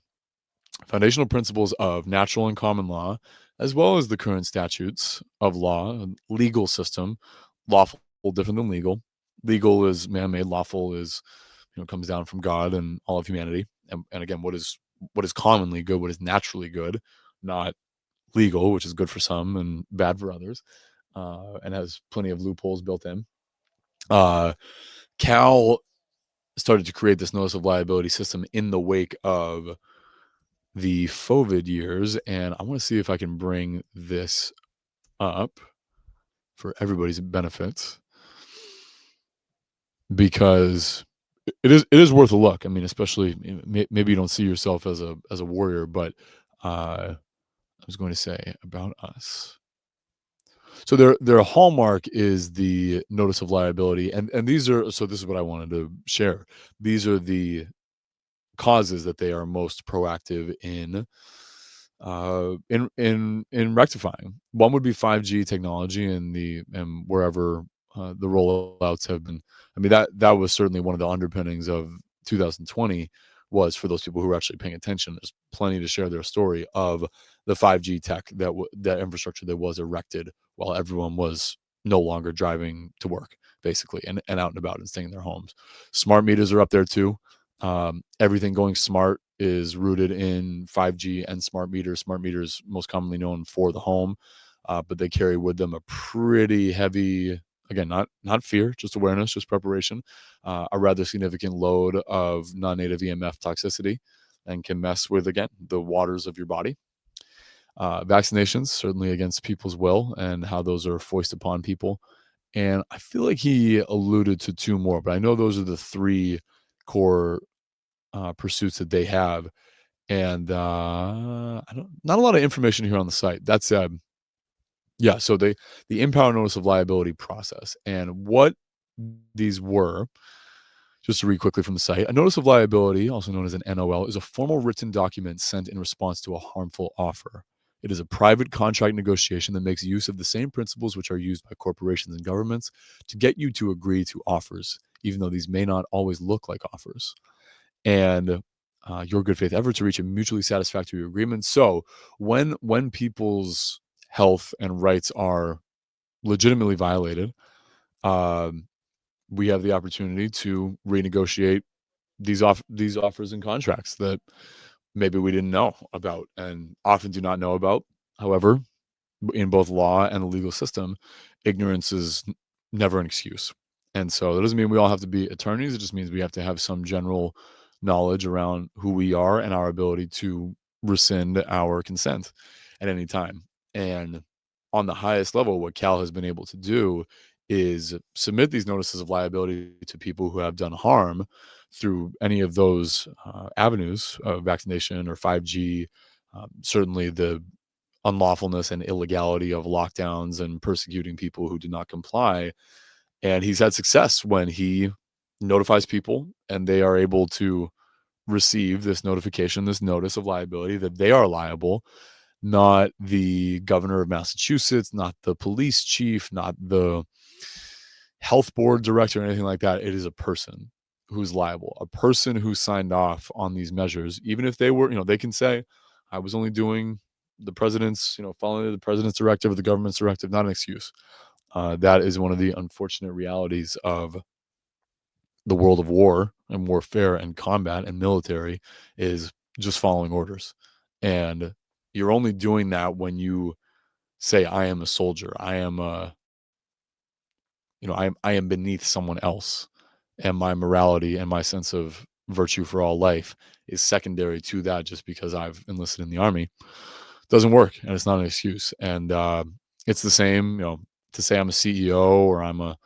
foundational principles of natural and common law, as well as the current statutes of law, and legal system, lawful different than legal. Legal is man-made, lawful is comes down from God and all of humanity. And again, what is commonly good, what is naturally good, not legal, which is good for some and bad for others, and has plenty of loopholes built in. Uh, Cal started to create this notice of liability system in the wake of the COVID years, and I want to see if I can bring this up for everybody's benefit because it is worth a look. I mean, especially maybe you don't see yourself as a warrior, but I was going to say about us. So their hallmark is the notice of liability, and these are so this is what I wanted to share. These are the causes that they are most proactive in rectifying. One would be 5G technology and wherever the rollouts have been. I mean that was certainly one of the underpinnings of 2020 was for those people who were actually paying attention. There's plenty to share their story of the 5G tech that infrastructure that was erected while everyone was no longer driving to work basically and out and about and staying in their homes. Smart meters are up there too. Everything going smart is rooted in 5G and smart meters. Smart meters, most commonly known for the home, but they carry with them a pretty heavy, again, not fear, just awareness, just preparation, a rather significant load of non-native EMF toxicity, and can mess with again the waters of your body. Vaccinations, certainly against people's will and how those are foisted upon people. And I feel like he alluded to two more, but I know those are the three core pursuits that they have. And I don't, not a lot of information here on the site. That said, yeah. So the impound notice of liability process and what these were. Just to read quickly from the site, a notice of liability, also known as an NOL, is a formal written document sent in response to a harmful offer. It is a private contract negotiation that makes use of the same principles which are used by corporations and governments to get you to agree to offers, even though these may not always look like offers. And your good faith effort to reach a mutually satisfactory agreement. So when people's health and rights are legitimately violated, um, we have the opportunity to renegotiate these offers and contracts that maybe we didn't know about and often do not know about. However, in both law and the legal system, ignorance is never an excuse. And so that doesn't mean we all have to be attorneys. It just means we have to have some general knowledge around who we are and our ability to rescind our consent at any time. And on the highest level, what Cal has been able to do is submit these notices of liability to people who have done harm through any of those avenues of vaccination or 5G. Certainly, the unlawfulness and illegality of lockdowns and persecuting people who do not comply. And he's had success when he notifies people and they are able to receive this notification, this notice of liability that they are liable. not the governor of Massachusetts, not the police chief, not the health board director or anything like that. It is a person who's liable, a person who signed off on these measures, even if they were, they can say, I was only doing the president's, following the president's directive or the government's directive, not an excuse. That is one of the unfortunate realities of the world of war and warfare and combat and military is just following orders. And you're only doing that when you say, I am a soldier. I am beneath someone else, and my morality and my sense of virtue for all life is secondary to that just because I've enlisted in the army. Doesn't work, and it's not an excuse. And it's the same, to say I'm a CEO or I'm a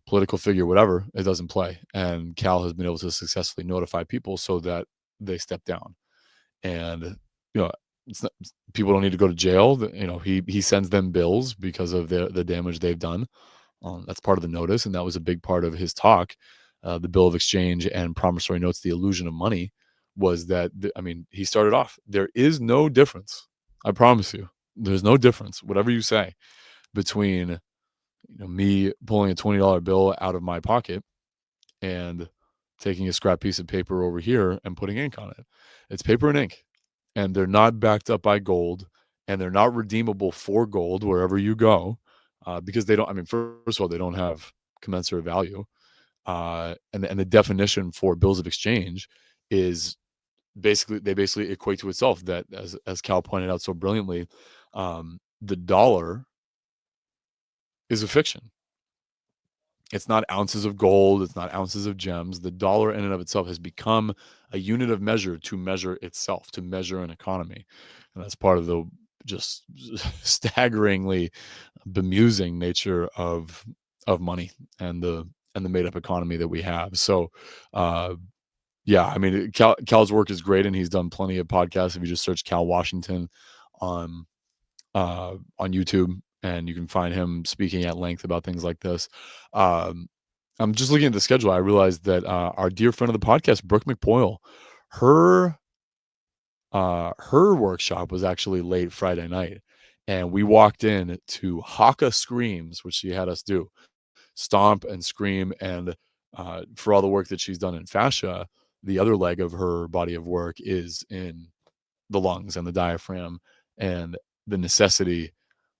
political figure, whatever, it doesn't play. And Cal has been able to successfully notify people so that they step down. And it's not, people don't need to go to jail. He sends them bills because of the damage they've done. That's part of the notice, and that was a big part of his talk. The bill of exchange and promissory notes, the illusion of money, was that he started off. There is no difference. I promise you, there's no difference. Whatever you say between me pulling a $20 bill out of my pocket and taking a scrap piece of paper over here and putting ink on it. It's paper and ink, and they're not backed up by gold, and they're not redeemable for gold wherever you go, because they don't. First of all, they don't have commensurate value, and the definition for bills of exchange is basically equate to itself. That as Cal pointed out so brilliantly, the dollar is a fiction. It's not ounces of gold. It's not ounces of gems. The dollar in and of itself has become a unit of measure to measure itself, to measure an economy. And that's part of the just staggeringly bemusing nature of money and the made up economy that we have. So, yeah, Cal's work is great, and he's done plenty of podcasts. If you just search Cal Washington on on YouTube, and you can find him speaking at length about things like this. Um, I'm just looking at the schedule. I realized that our dear friend of the podcast, Brooke McPoyle, her her workshop was actually late Friday night, and we walked in to Haka Screams, which she had us do, stomp and scream, and for all the work that she's done in fascia, the other leg of her body of work is in the lungs and the diaphragm, and the necessity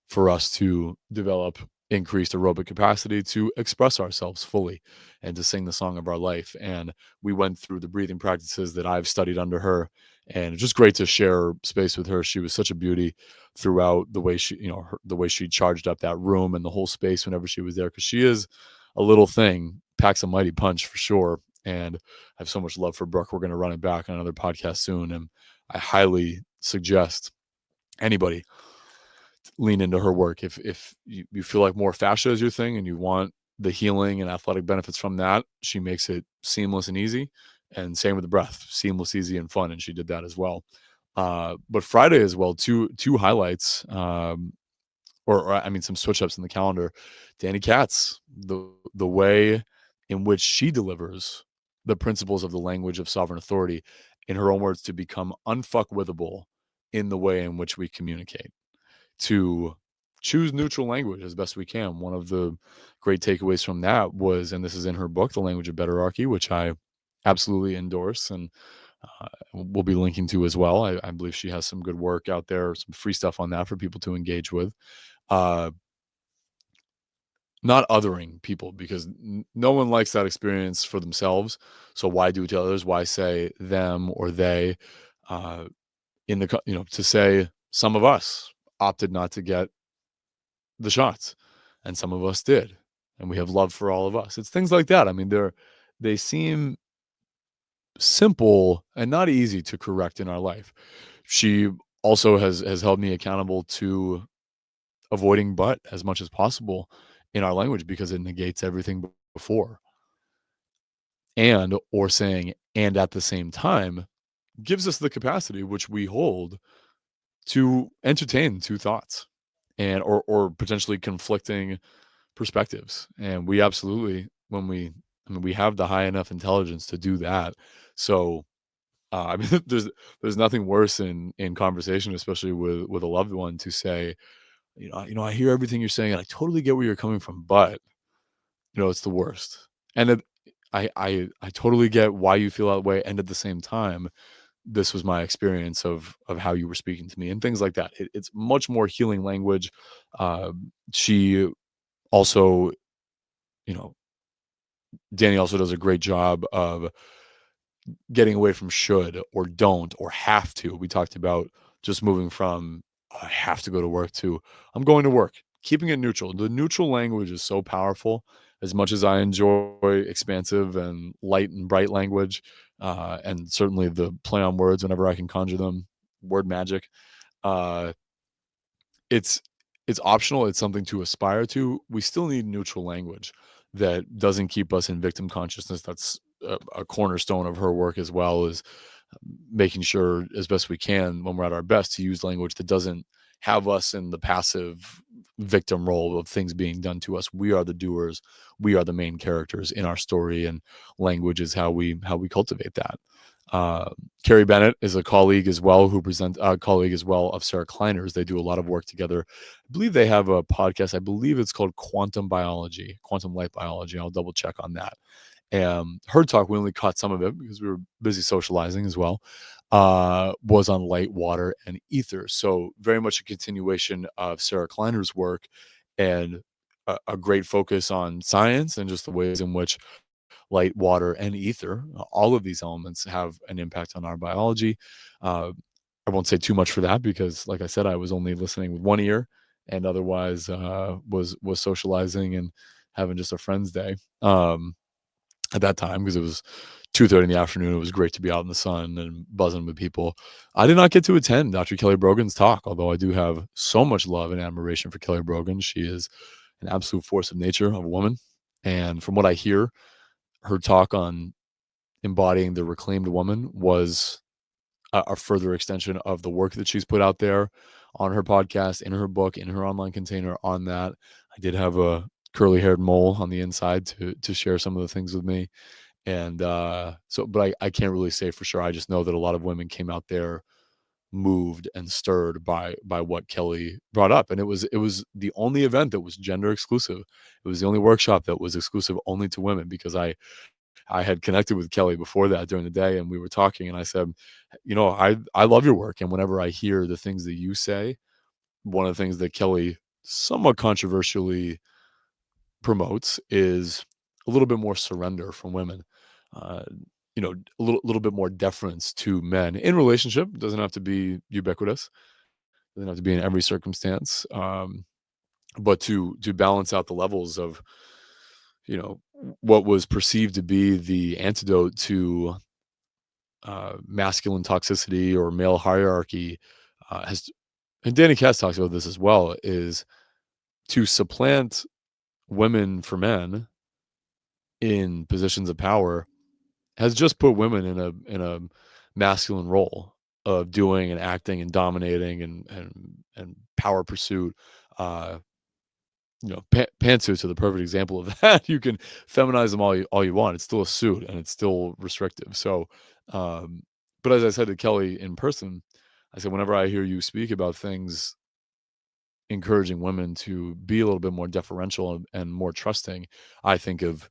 for us to develop increased aerobic capacity to express ourselves fully and to sing the song of our life. And we went through the breathing practices that I've studied under her, and it's just great to share space with her. She was such a beauty throughout the way the way she charged up that room and the whole space whenever she was there, because she is a little thing, packs a mighty punch for sure. And I have so much love for Brooke. We're going to run it back on another podcast soon, and I highly suggest anybody lean into her work. If you feel like more fascia is your thing and you want the healing and athletic benefits from that, she makes it seamless and easy. And same with the breath, seamless, easy, and fun. And she did that as well. But Friday as well, two highlights, some switch ups in the calendar. Danny Katz, the way in which she delivers the principles of the language of sovereign authority, in her own words, to become unfuckwithable in the way in which we communicate, to choose neutral language as best we can. One of the great takeaways from that was, and this is in her book, The Language of Betterarchy, which I absolutely endorse and we'll be linking to as well. I believe she has some good work out there, some free stuff on that for people to engage with. Uh, Not othering people, because no one likes that experience for themselves. So why do it to others? Why say them or they? Uh, to say some of us opted not to get the shots, and some of us did, and we have love for all of us. It's things like that. They seem simple and not easy to correct in our life. She also has held me accountable to avoiding but as much as possible in our language, because it negates everything before, and or saying and at the same time gives us the capacity which we hold to entertain two thoughts and or potentially conflicting perspectives. And we absolutely, when we have the high enough intelligence to do that. So I mean, there's nothing worse in conversation, especially with a loved one, to say, I hear everything you're saying, and I totally get where you're coming from, but it's the worst. And I totally get why you feel that way, and at the same time, this was my experience of how you were speaking to me and things like that. It's much more healing language. She also, you know, Danny also does a great job of getting away from should or don't or have to. We talked about just moving from I have to go to work to I'm going to work, keeping it neutral. The neutral language is so powerful. As much as I enjoy expansive and light and bright language, and certainly the play on words whenever I can conjure them, word magic. Uh, it's it's optional, it's something to aspire to. We still need neutral language that doesn't keep us in victim consciousness. That's a cornerstone of her work as well, is making sure as best we can when we're at our best to use language that doesn't have us in the passive victim role of things being done to us. We are the doers. We are the main characters in our story, and language is how we cultivate that. Uh, Carrie Bennett is a colleague as well, who present a colleague as well of Sarah Kleiner's. They do a lot of work together. I believe they have a podcast. I believe it's called Quantum Light Biology. I'll double check on that. And her talk, we only caught some of it because we were busy socializing as well, was on light, water, and ether. So very much a continuation of Sarah Kleiner's work, and a great focus on science and just the ways in which light, water, and ether, all of these elements have an impact on our biology. Uh, I won't say too much for that because, like I said, I was only listening with one ear, and otherwise was socializing and having just a friend's day. At that time, because it was 2:30 in the afternoon. It was great to be out in the sun and buzzing with people. I did not get to attend Dr. Kelly Brogan's talk, although I do have so much love and admiration for Kelly Brogan. She is an absolute force of nature of a woman. And from what I hear, her talk on embodying the reclaimed woman was a further extension of the work that she's put out there on her podcast, in her book, in her online container. On that, I did have a curly haired mole on the inside to share some of the things with me. And but I can't really say for sure. I just know that a lot of women came out there moved and stirred by what Kelly brought up. And it was the only event that was gender exclusive. It was the only workshop that was exclusive only to women, because I had connected with Kelly before that during the day, and we were talking, and I said, I love your work, and whenever I hear the things that you say, one of the things that Kelly somewhat controversially promotes is a little bit more surrender from women. Uh, a little bit more deference to men in relationship. It doesn't have to be ubiquitous. It doesn't have to be in every circumstance. But to balance out the levels of you know what was perceived to be the antidote to masculine toxicity or male hierarchy, has and Danny Katz talks about this as well, is to supplant women for men in positions of power has just put women in a masculine role of doing and acting and dominating and power pursuit. Uh, Pantsuits are the perfect example of that. You can feminize them all you want. It's still a suit and it's still restrictive. So, um, but as I said to Kelly in person, I said, whenever I hear you speak about things encouraging women to be a little bit more deferential and more trusting, I think of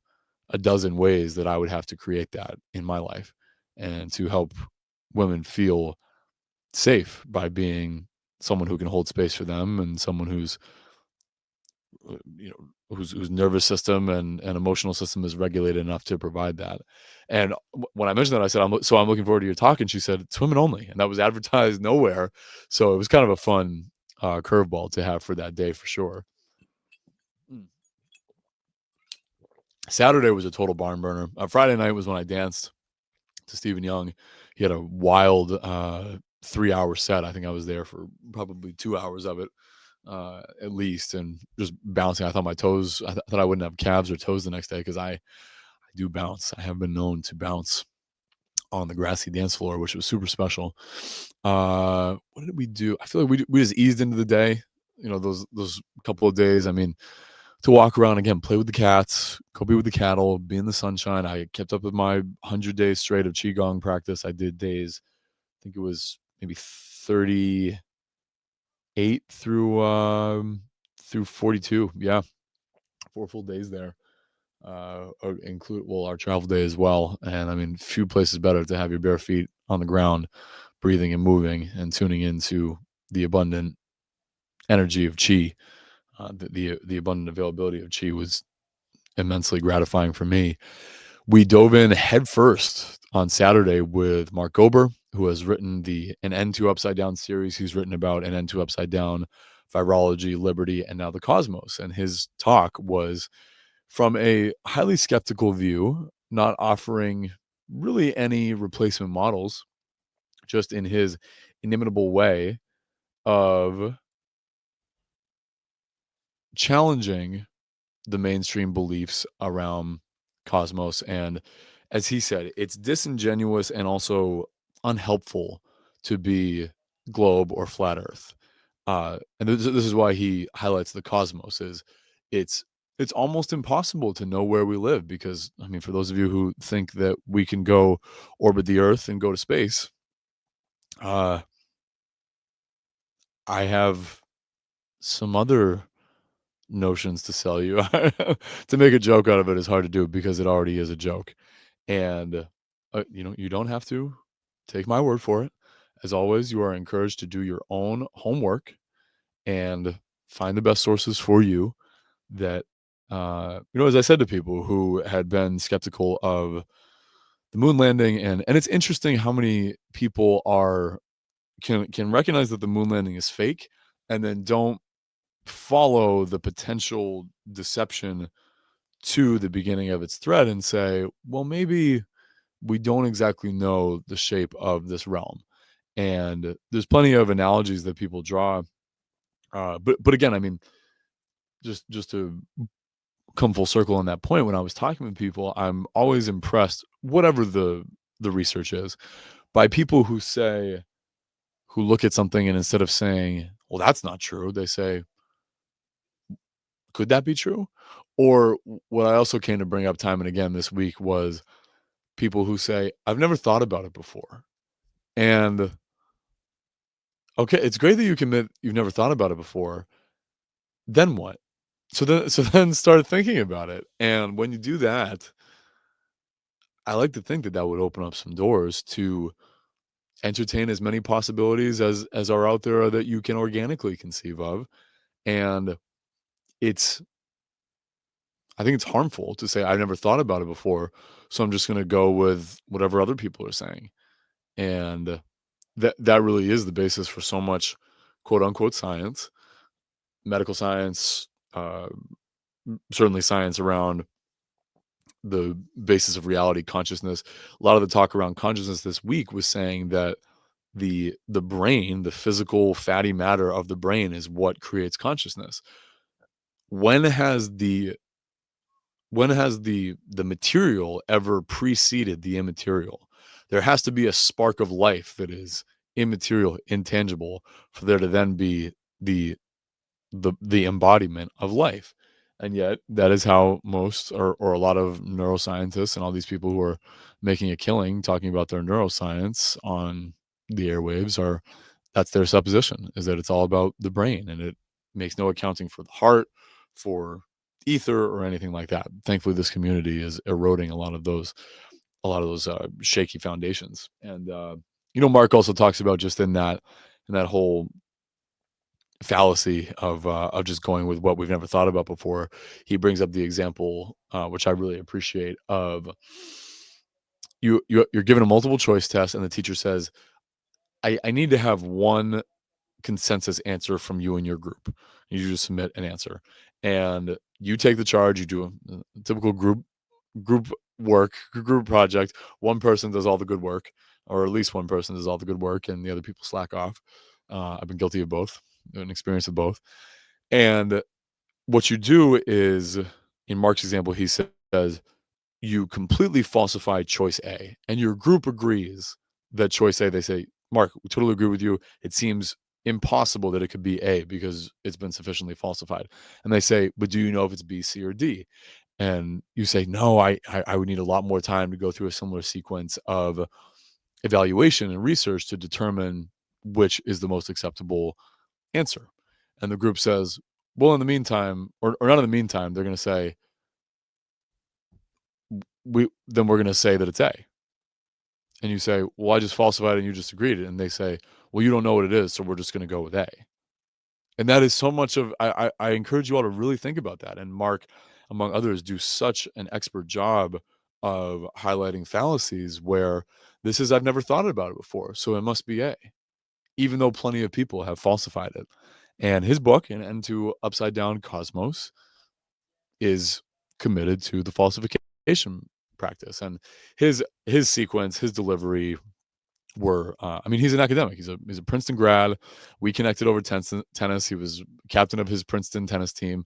a dozen ways that I would have to create that in my life and to help women feel safe by being someone who can hold space for them and someone whose nervous system and emotional system is regulated enough to provide that. And when I mentioned that, I said, I'm looking forward to your talk. And she said, it's women only. And that was advertised nowhere. So it was kind of a fun curveball to have for that day for sure. Mm. Saturday was a total barn burner. Friday night was when I danced to Stephen Young. He had a wild 3-hour set. I think I was there for probably 2 hours of it, at least, and just bouncing. I thought my toes, I thought I wouldn't have calves or toes the next day because I do bounce. I have been known to bounce on the grassy dance floor, which was super special. What did we do? I feel like we just eased into the day. Those couple of days. I mean, to walk around again, play with the cats, go be with the cattle, be in the sunshine. I kept up with my 100 days straight of qigong practice. I did days, I think it was maybe 38 through 42. Yeah, 4 full days there. Include well our travel day as well. And I mean, few places better to have your bare feet on the ground, breathing and moving and tuning into the abundant energy of chi. The abundant availability of chi was immensely gratifying for me. We dove in headfirst on Saturday with Mark Gober, who has written the An End to Upside Down series. He's written about An End to Upside Down, virology, liberty, and now the cosmos. And his talk was from a highly skeptical view, not offering really any replacement models, just in his inimitable way of challenging the mainstream beliefs around cosmos. And as he said, it's disingenuous and also unhelpful to be globe or flat earth. And this is why he highlights the cosmos is it's it's almost impossible to know where we live because I mean for those of you who think that we can go orbit the earth and go to space, uh I have some other notions to sell you. To make a joke out of it is hard to do because it already is a joke. And, you don't have to take my word for it. As always, you are encouraged to do your own homework and find the best sources for you that, as I said to people who had been skeptical of the moon landing, and it's interesting how many people can recognize that the moon landing is fake and then don't follow the potential deception to the beginning of its thread and say, well, maybe we don't exactly know the shape of this realm. And there's plenty of analogies that people draw. But again, I mean, just to come full circle on that point, when I was talking with people, I'm always impressed, whatever the research is, by people who look at something and instead of saying, well, that's not true, they say, could that be true? Or what I also came to bring up time and again this week was people who say, I've never thought about it before. And okay, it's great that you can admit you've never thought about it before. Then what? So then start thinking about it. And when you do that, I like to think that that would open up some doors to entertain as many possibilities as are out there that you can organically conceive of. And it's I think it's harmful to say I've never thought about it before, so I'm just going to go with whatever other people are saying. And that really is the basis for so much quote unquote science, medical science, certainly science around the basis of reality, consciousness. A lot of the talk around consciousness this week was saying that the brain, the physical fatty matter of the brain is what creates consciousness. When has the when has the material ever preceded the immaterial? There has to be a spark of life that is immaterial, intangible, for there to then be the the embodiment of life. And yet that is how most or a lot of neuroscientists and all these people who are making a killing talking about their neuroscience on the airwaves are that's their supposition is that it's all about the brain and it makes no accounting for the heart, for ether or anything like that. Thankfully this community is eroding a lot of those shaky foundations. And Mark also talks about just in that whole fallacy of just going with what we've never thought about before. He brings up the example, which I really appreciate, of you're given a multiple choice test, and the teacher says, "I need to have one consensus answer from you and your group. You just submit an answer, and you take the charge. You do a typical group work, group project. One person does all the good work, or at least one person does all the good work, and the other people slack off. I've been guilty of both, an experience of both. And what you do is, in Mark's example, he says, you completely falsify choice A, and your group agrees that choice A, they say, Mark, we totally agree with you. It seems impossible that it could be A because it's been sufficiently falsified. And they say, but do you know if it's B, C, or D? And you say, no, I would need a lot more time to go through a similar sequence of evaluation and research to determine which is the most acceptable answer. And the group says, well, in the meantime, or not in the meantime, they're going to say, we're going to say that it's A. And you say, well, I just falsified and you just agreed. And they say, well, you don't know what it is. So we're just going to go with A. And that is so much of, I encourage you all to really think about that. And Mark, among others, do such an expert job of highlighting fallacies where this is, I've never thought about it before. So it must be A, even though plenty of people have falsified it. And his book, An End to Upside Down Cosmos, is committed to the falsification practice. And his sequence, his delivery were, I mean, he's an academic. He's a Princeton grad. We connected over tennis. He was captain of his Princeton tennis team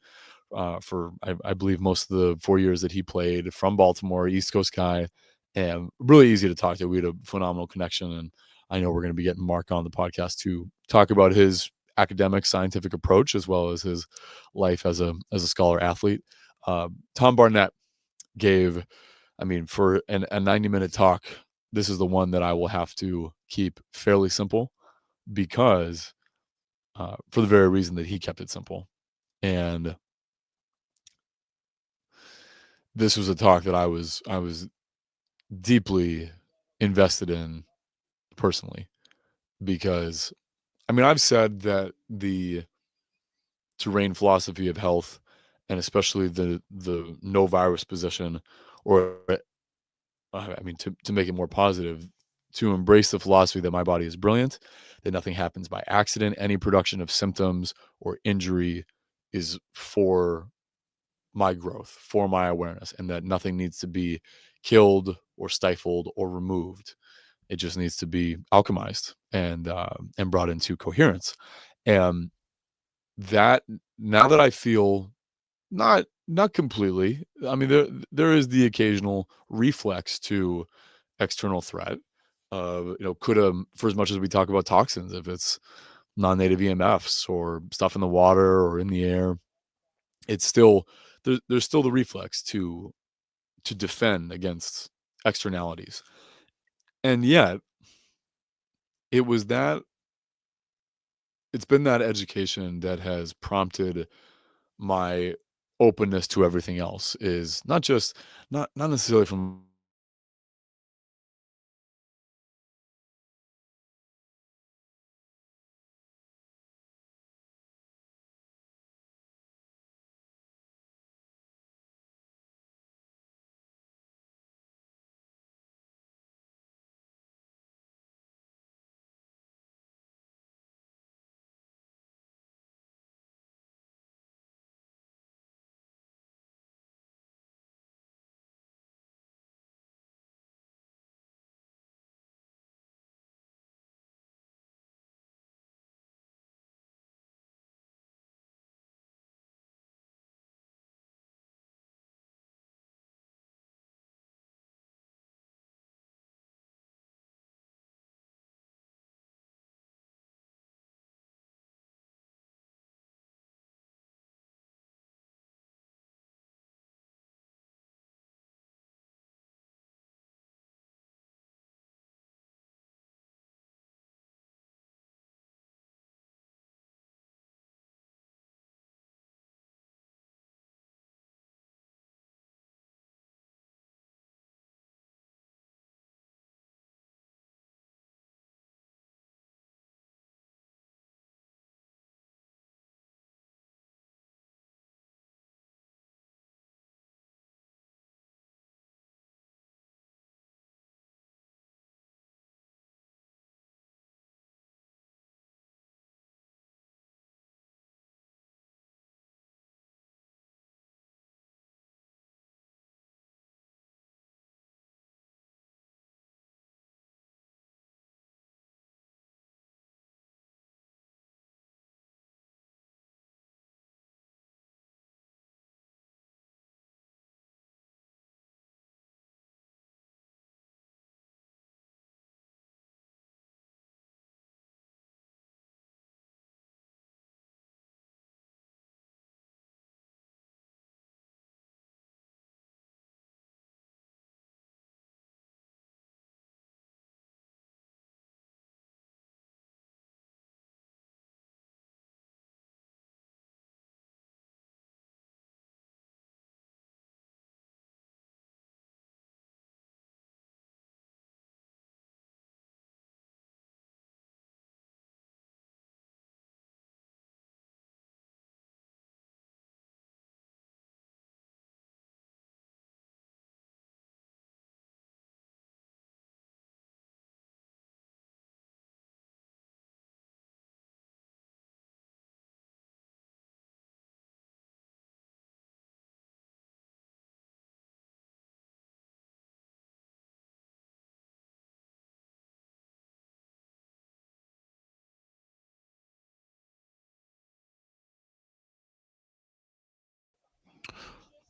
for I believe most of the 4 years that he played. From Baltimore, East Coast guy, and really easy to talk to. We had a phenomenal connection, and I know we're going to be getting Mark on the podcast to talk about his academic scientific approach as well as his life as a scholar athlete. Tom Barnett gave, I mean, for a 90-minute talk, this is the one that I will have to keep fairly simple because for the very reason that he kept it simple. And this was a talk that I was deeply invested in personally because I mean I've said that the terrain philosophy of health and especially the no virus position or I mean, to make it more positive, to embrace the philosophy that my body is brilliant, that nothing happens by accident. Any production of symptoms or injury is for my growth, for my awareness, and that nothing needs to be killed or stifled or removed. It just needs to be alchemized and brought into coherence. And that now that I feel not completely, I mean, there is the occasional reflex to external threat of, could for as much as we talk about toxins, if it's non-native EMFs or stuff in the water or in the air, it's still there's still the reflex to defend against externalities. And yet it was that it's been that education that has prompted my openness to everything else, is not just not necessarily from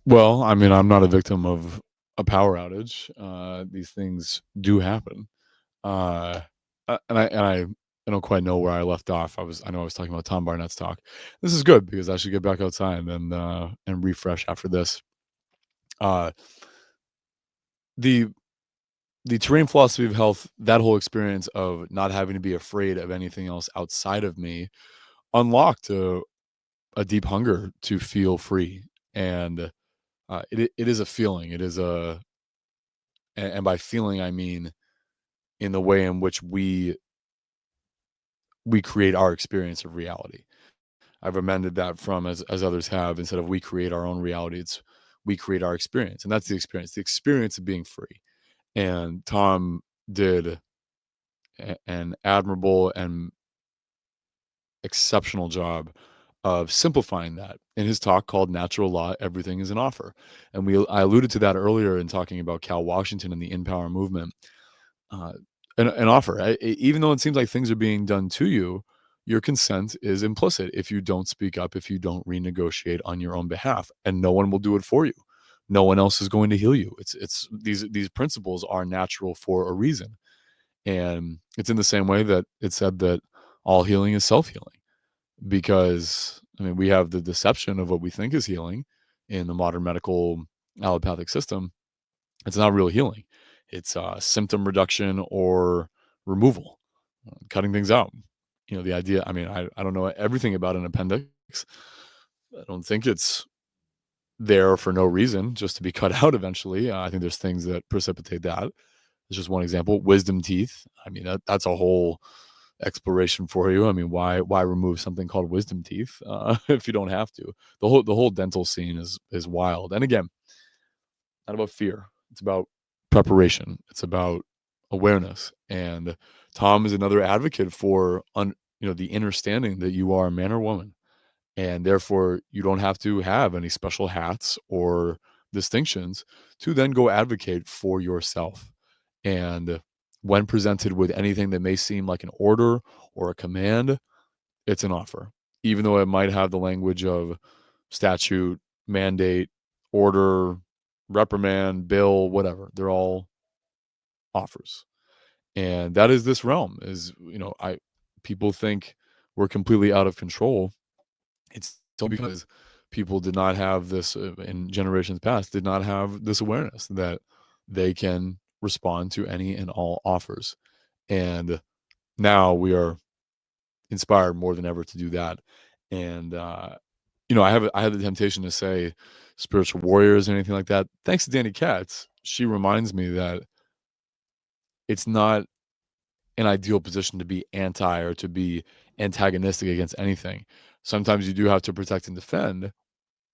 Well, I mean, I'm not a victim of a power outage. These things do happen. Uh, and I don't quite know where I left off. I know I was talking about Tom Barnett's talk. This is good because I should get back outside and refresh after this. Uh, the the terrain philosophy of health, that whole experience of not having to be afraid of anything else outside of me, unlocked a deep hunger to feel free. And it is a feeling. It is and by feeling I mean in the way in which we create our experience of reality. I've amended that from as others have, instead of we create our own reality, it's we create our experience. And that's the experience of being free. And Tom did an admirable and exceptional job of simplifying that in his talk called Natural Law, Everything is an Offer. And I alluded to that earlier in talking about Cal Washington and the In Power movement. uh, an offer. Even though it seems like things are being done to you, your consent is implicit if you don't speak up, if you don't renegotiate on your own behalf, and no one will do it for you. No one else is going to heal you. It's these principles are natural for a reason, and it's in the same way that it's said that all healing is self healing. Because I mean, we have the deception of what we think is healing in the modern medical allopathic system. It's not real healing. It's symptom reduction or removal, cutting things out. The idea. I mean, I don't know everything about an appendix. I don't think it's there for no reason, just to be cut out eventually. I think there's things that precipitate that. It's just one example. Wisdom teeth. I mean, that's a whole exploration for you. I mean, why remove something called wisdom teeth if you don't have to? The whole dental scene is wild. And again, not about fear. It's about preparation. It's about awareness. And Tom is another advocate for the understanding that you are a man or woman, and therefore you don't have to have any special hats or distinctions to then go advocate for yourself. And when presented with anything that may seem like an order or a command, it's an offer, even though it might have the language of statute, mandate, order, reprimand, bill, whatever. They're all offers. And that is this realm. I people think we're completely out of control. It's only because people did not have this in generations past, did not have this awareness that they can respond to any and all offers. And now we are inspired more than ever to do that. And I have the temptation to say spiritual warriors or anything like that. Thanks to Danny Katz, she reminds me that it's not an ideal position to be anti or to be antagonistic against anything. Sometimes you do have to protect and defend,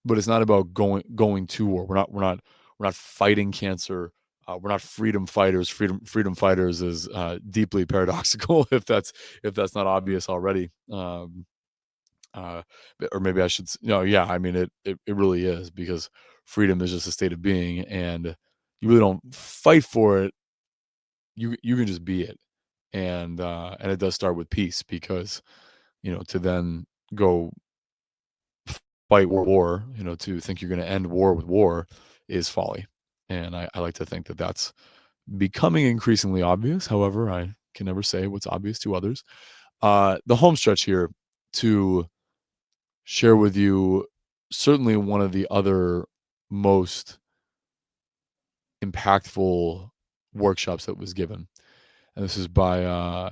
but it's not about going to war. We're not fighting cancer. We're not freedom fighters. Freedom fighters is deeply paradoxical if that's not obvious already. Uh, or maybe I should, yeah. I mean, it really is, because freedom is just a state of being, and you really don't fight for it. You can just be it, and it does start with peace, because to then go fight war, to think you're going to end war with war is folly. And I like to think that that's becoming increasingly obvious. However, I can never say what's obvious to others. The home stretch here to share with you certainly one of the other most impactful workshops that was given. And this is by a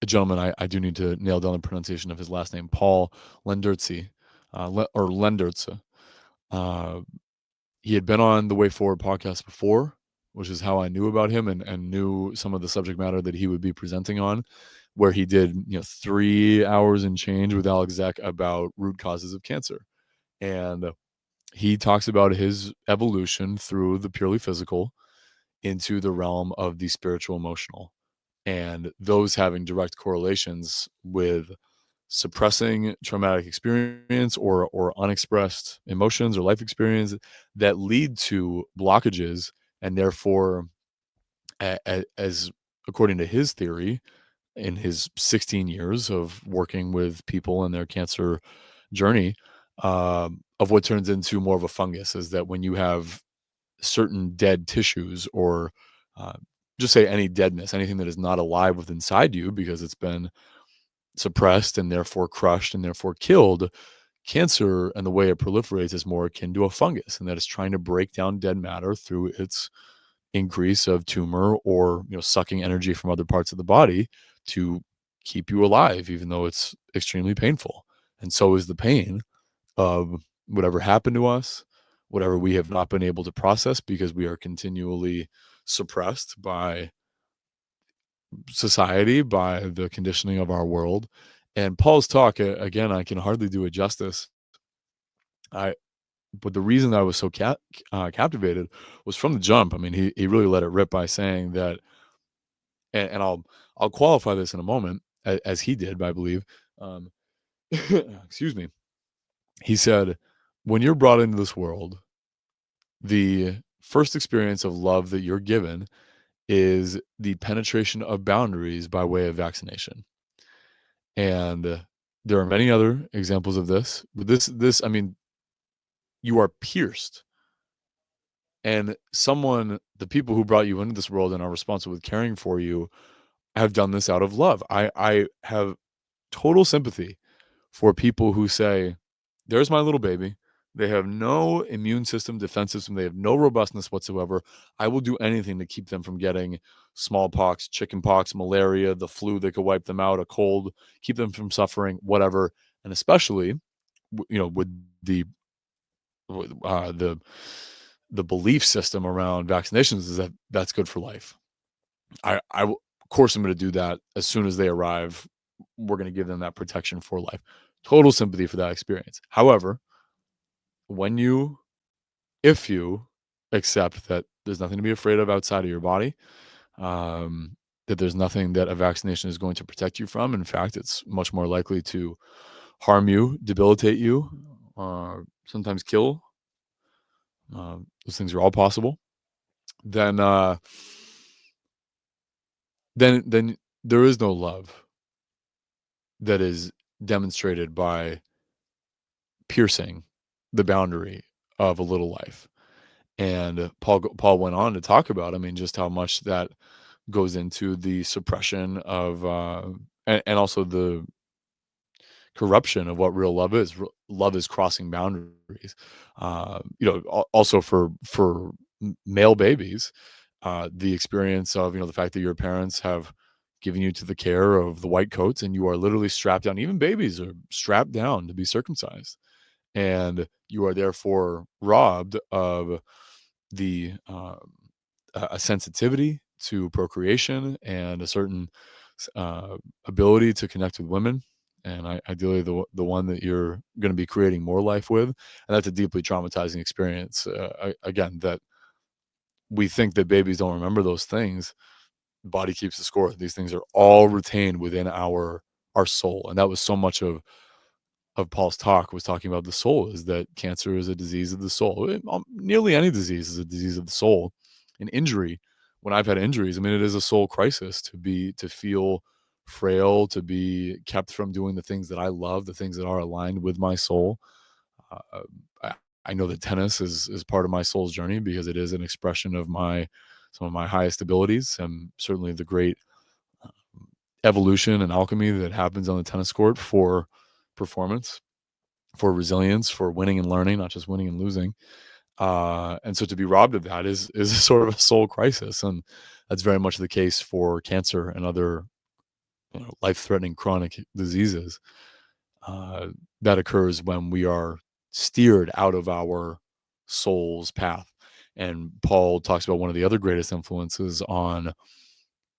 gentleman. I do need to nail down the pronunciation of his last name, Paul Lendertzi, or Lendertze. Uh, he had been on the Way Forward podcast before, which is how I knew about him, and knew some of the subject matter that he would be presenting on, where he did 3 hours and change with Alex Zek about root causes of cancer. And he talks about his evolution through the purely physical into the realm of the spiritual emotional, and those having direct correlations with suppressing traumatic experience or unexpressed emotions or life experience that lead to blockages. And therefore, as according to his theory, in his 16 years of working with people in their cancer journey, of what turns into more of a fungus is that when you have certain dead tissues or uh, just say any deadness, anything that is not alive within inside you because it's been suppressed and therefore crushed and therefore killed, cancer and the way it proliferates is more akin to a fungus, and that is trying to break down dead matter through its increase of tumor or sucking energy from other parts of the body to keep you alive, even though it's extremely painful. And so is the pain of whatever happened to us, whatever we have not been able to process because we are continually suppressed by society, by the conditioning of our world. And Paul's talk, again, I can hardly do it justice. I But the reason I was so captivated was from the jump. I mean, he really let it rip by saying that, and I'll qualify this in a moment, as he did, I believe. Um, excuse me. He said, when you're brought into this world, the first experience of love that you're given is the penetration of boundaries by way of vaccination. And there are many other examples of this. But I mean, you are pierced, and the people who brought you into this world and are responsible with caring for you, have done this out of love. I have total sympathy for people who say, "There's my little baby. They have no immune system, defense system. They have no robustness whatsoever. I will do anything to keep them from getting smallpox, chickenpox, malaria, the flu that could wipe them out, a cold, keep them from suffering, whatever." And especially, with the uh, the the belief system around vaccinations is that that's good for life. Of course, I'm going to do that as soon as they arrive. We're going to give them that protection for life. Total sympathy for that experience. However, when you if you accept that there's nothing to be afraid of outside of your body, that there's nothing that a vaccination is going to protect you from. In fact, it's much more likely to harm you, debilitate you, sometimes kill. Those things are all possible. Then, then there is no love that is demonstrated by piercing the boundary of a little life. And Paul went on to talk about, I mean, just how much that goes into the suppression of, and also the corruption of what real love is. Love is crossing boundaries. Also for male babies, the experience of the fact that your parents have given you to the care of the white coats, and you are literally strapped down. Even babies are strapped down to be circumcised, and you are therefore robbed of the a sensitivity to procreation and a certain ability to connect with women, and ideally the one that you're going to be creating more life with. And that's a deeply traumatizing experience. Again, that we think that babies don't remember those things. Body keeps the score. These things are all retained within our soul, and that was so much of Paul's talk, was talking about the soul, is that cancer is a disease of the soul. Nearly any disease is a disease of the soul. An injury, when I've had injuries, I mean, it is a soul crisis to feel frail, to be kept from doing the things that I love, the things that are aligned with my soul. Uh, I, I know that tennis is part of my soul's journey because it is an expression of some of my highest abilities, and certainly the great evolution and alchemy that happens on the tennis court for performance, for resilience, for winning and learning, not just winning and losing. And so to be robbed of that is sort of a soul crisis, and that's very much the case for cancer and other life-threatening chronic diseases. That occurs when we are steered out of our soul's path. And Paul talks about one of the other greatest influences on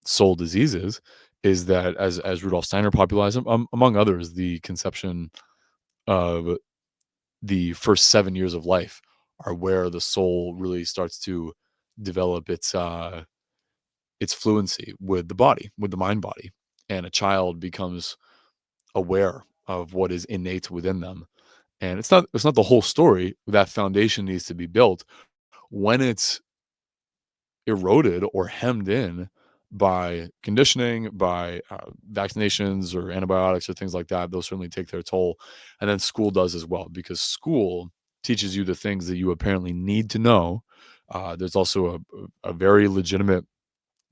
soul diseases is that, as Rudolf Steiner popularized, among others, the conception of the first 7 years of life are where the soul really starts to develop its fluency with the body, with the mind body, and a child becomes aware of what is innate within them. And it's not the whole story. That foundation needs to be built. When it's eroded or hemmed in by conditioning, by vaccinations or antibiotics or things like that, those certainly take their toll. And then school does as well, because school teaches you the things that you apparently need to know. There's also a very legitimate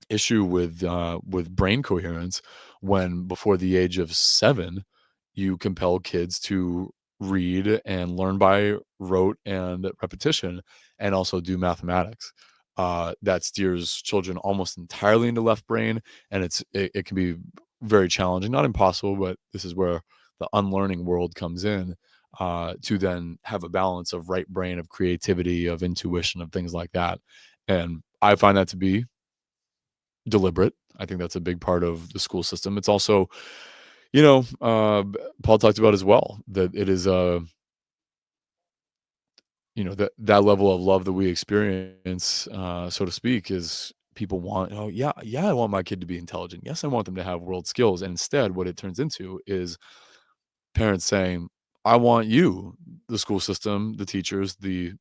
issue with brain coherence when before the age of 7 you compel kids to read and learn by rote and repetition and also do mathematics. That steers children almost entirely into left brain, and it can be very challenging, not impossible, but this is where the unlearning world comes in, to then have a balance of right brain, of creativity, of intuition, of things like that. And I find that to be deliberate. I think that's a big part of the school system. It's also, Paul talked about as well that it is that level of love that we experience, so to speak, is people want, oh yeah, yeah, I want my kid to be intelligent. Yes, I want them to have world skills. And instead, what it turns into is parents saying, I want you, the school system, the teachers, the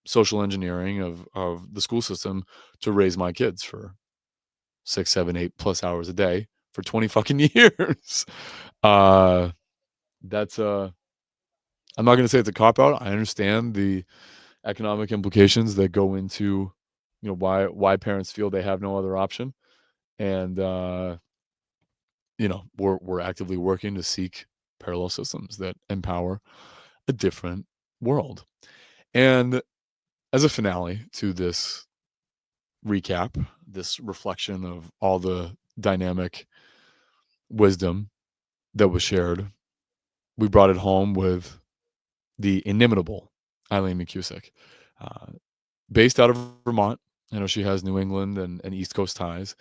social engineering of the school system to raise my kids for 6, 7, 8+ hours a day for 20 fucking years. Uh, that's I'm not gonna say it's a cop out. I understand the economic implications that go into, why parents feel they have no other option. And we're actively working to seek parallel systems that empower a different world. And as a finale to this recap, this reflection of all the dynamic wisdom that was shared, we brought it home with the inimitable Eileen McCusick, uh, based out of Vermont. I know she has New England and East Coast ties,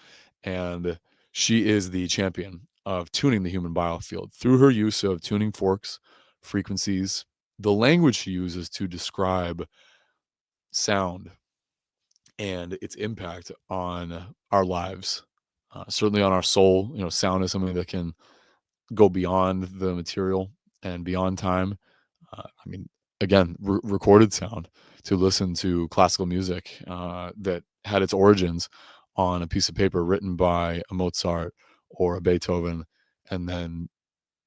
and she is the champion of tuning the human biofield through her use of tuning forks, frequencies, the language she uses to describe sound and its impact on our lives, certainly on our soul. Sound is something that can go beyond the material and beyond time. I mean, again, recorded sound, to listen to classical music that had its origins on a piece of paper written by a Mozart or a Beethoven and then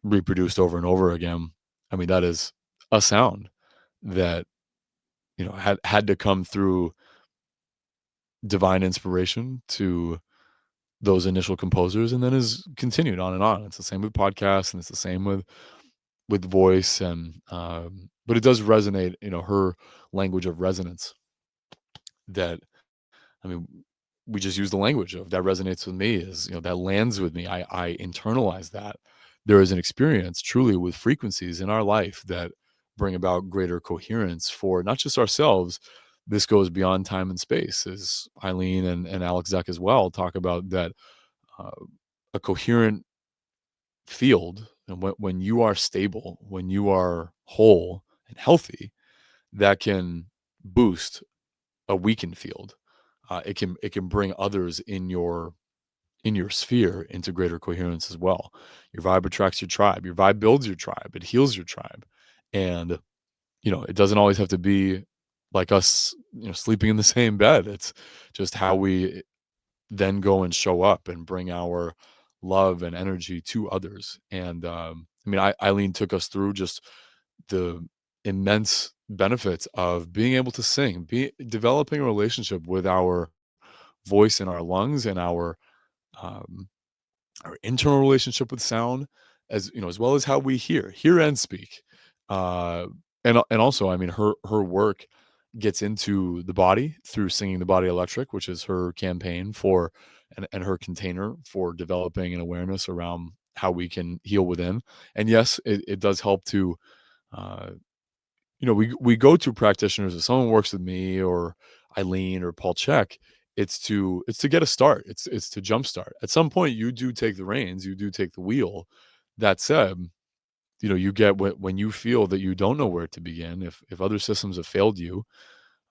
reproduced over and over again. I mean, that is a sound that had to come through divine inspiration to those initial composers and then is continued on and on. It's the same with podcasts, and it's the same with voice. And but it does resonate, her language of resonance, that, I mean, we just use the language of that resonates with me, is, that lands with me. I internalize that. There is an experience truly with frequencies in our life that bring about greater coherence for not just ourselves. This goes beyond time and space, as Eileen and Alex Zek as well talk about, that uh, a coherent field, and when you are stable, when you are whole and healthy, that can boost a weakened field. It can bring others in your sphere into greater coherence as well. Your vibe attracts your tribe. Your vibe builds your tribe. It heals your tribe. And it doesn't always have to be like us, sleeping in the same bed. It's just how we then go and show up and bring our love and energy to others. And I mean, Eileen took us through just the immense benefits of being able to sing, developing a relationship with our voice in our lungs and um, our internal relationship with sound, as well as how we hear and speak. Uh, and also, I mean, her work gets into the body through Singing the Body Electric, which is her campaign for, and her container for developing an awareness around how we can heal within. And yes, it does help to, uh, we go to practitioners. If someone works with me or Eileen or Paul Check, it's to get a start. It's to jumpstart. At some point, you do take the reins. You do take the wheel. That said, you get when you feel that you don't know where to begin. If other systems have failed you,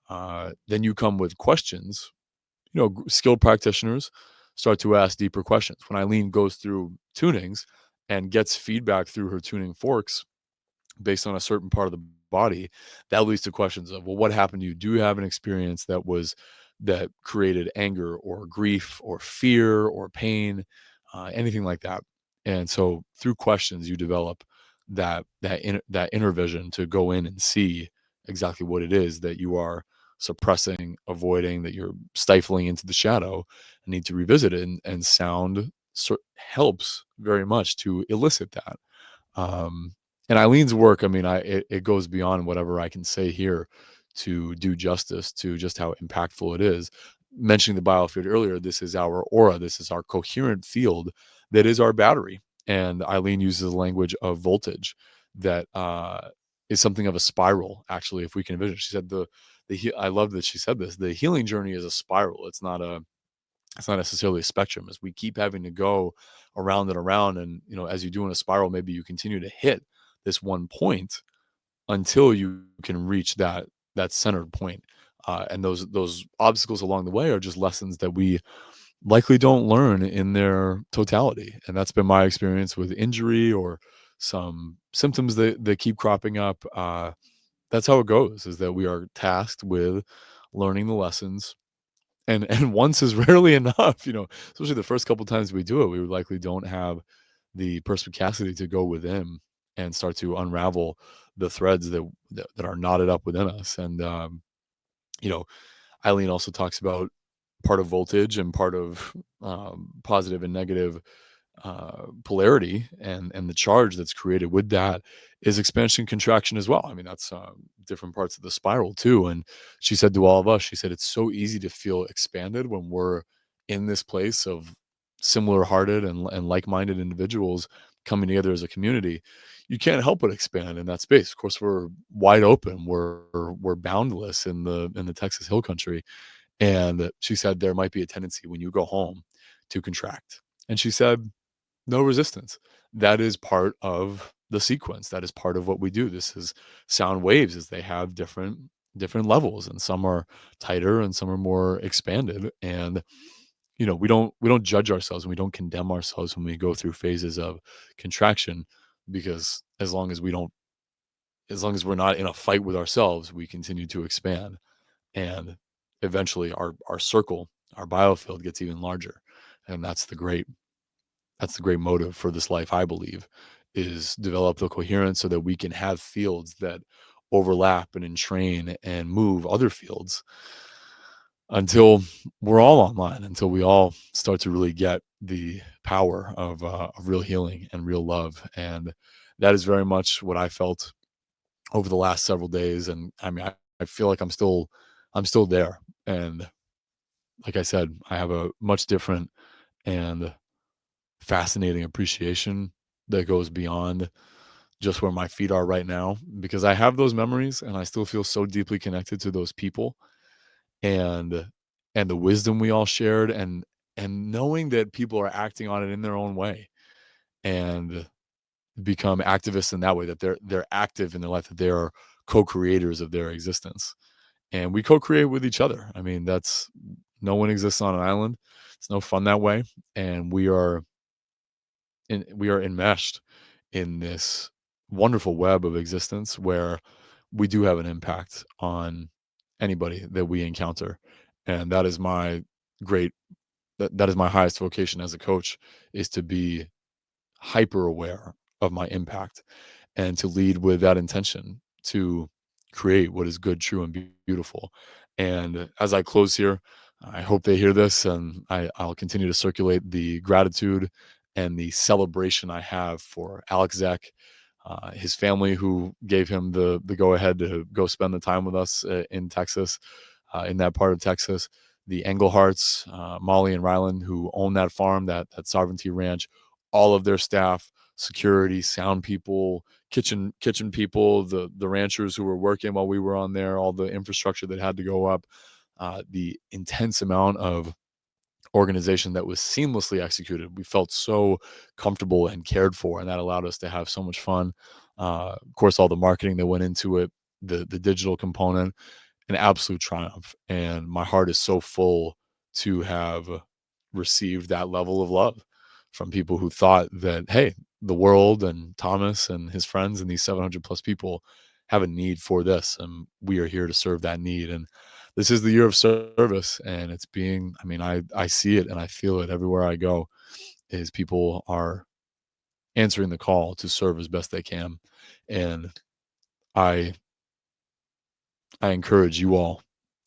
then you come with questions. Skilled practitioners start to ask deeper questions. When Eileen goes through tunings and gets feedback through her tuning forks based on a certain part of the body, that leads to questions of, well, what happened to you? Do you have an experience that created anger or grief or fear or pain, anything like that? And so through questions, you develop that inner vision to go in and see exactly what it is that you are suppressing, avoiding, that you're stifling into the shadow, and need to revisit it. And sound helps very much to elicit that. Um, and Eileen's work, I mean, it goes beyond whatever I can say here to do justice to just how impactful it is. Mentioning the biofield earlier, this is our aura, this is our coherent field that is our battery. And Eileen uses the language of voltage that is something of a spiral, actually, if we can envision. She said I love that she said this. The healing journey is a spiral. It's not necessarily a spectrum, as we keep having to go around and around. And as you do in a spiral, maybe you continue to hit this one point until you can reach that centered point. And those obstacles along the way are just lessons that we likely don't learn in their totality. And that's been my experience with injury or some symptoms that keep cropping up. That's how it goes, is that we are tasked with learning the lessons, and once is rarely enough, especially the first couple times we do it, we likely don't have the perspicacity to go within and start to unravel the threads that are knotted up within us. And you know, Eileen also talks about part of voltage and part of positive and negative polarity, and the charge that's created with that is expansion contraction as well. I mean, that's different parts of the spiral too. And she said to all of us, she said it's so easy to feel expanded when we're in this place of similar hearted and like-minded individuals coming together as a community. You can't help but expand in that space. Of course, we're wide open, we're boundless in the Texas Hill Country. And she said there might be a tendency when you go home to contract. And she said no resistance. That is part of the sequence. That is part of what we do. This is sound waves, as they have different levels, and some are tighter and some are more expanded. And we don't judge ourselves, and we don't condemn ourselves when we go through phases of contraction, because as long as we're not in a fight with ourselves, we continue to expand. And eventually our circle, our biofield, gets even larger. And that's the great motive for this life, I believe, is develop the coherence so that we can have fields that overlap and entrain and move other fields until we're all online, until we all start to really get the power of real healing and real love. And that is very much what I felt over the last several days. And I mean, I feel like I'm still there. And like I said, I have a much different and fascinating appreciation that goes beyond just where my feet are right now, because I have those memories and I still feel so deeply connected to those people, and the wisdom we all shared, and knowing that people are acting on it in their own way and become activists in that way, that they're active in their life, that they are co-creators of their existence, and we co-create with each other. I mean, that's no one exists on an island. It's no fun that way. And we are enmeshed in this wonderful web of existence where we do have an impact on anybody that we encounter. And that is my great that is my highest vocation as a coach, is to be hyper aware of my impact and to lead with that intention to create what is good, true, and beautiful. And as I close here, I hope they hear this, and I'll continue to circulate the gratitude and the celebration I have for Alex Zek, his family, who gave him the go ahead to go spend the time with us in Texas, in that part of Texas. The Engleharts, Molly and Ryland, who own that farm, that Sovereignty Ranch, all of their staff, security, sound people, kitchen people, the ranchers who were working while we were on there, all the infrastructure that had to go up, the intense amount of organization that was seamlessly executed. We felt so comfortable and cared for, and that allowed us to have so much fun. Of course, all the marketing that went into it, the digital component, an absolute triumph. And my heart is so full to have received that level of love from people who thought that, hey, the world and Thomas and his friends and these 700 plus people have a need for this, and we are here to serve that need. And this is the year of service, and it's being, I mean, I see it and I feel it everywhere I go, is people are answering the call to serve as best they can. And I I encourage you all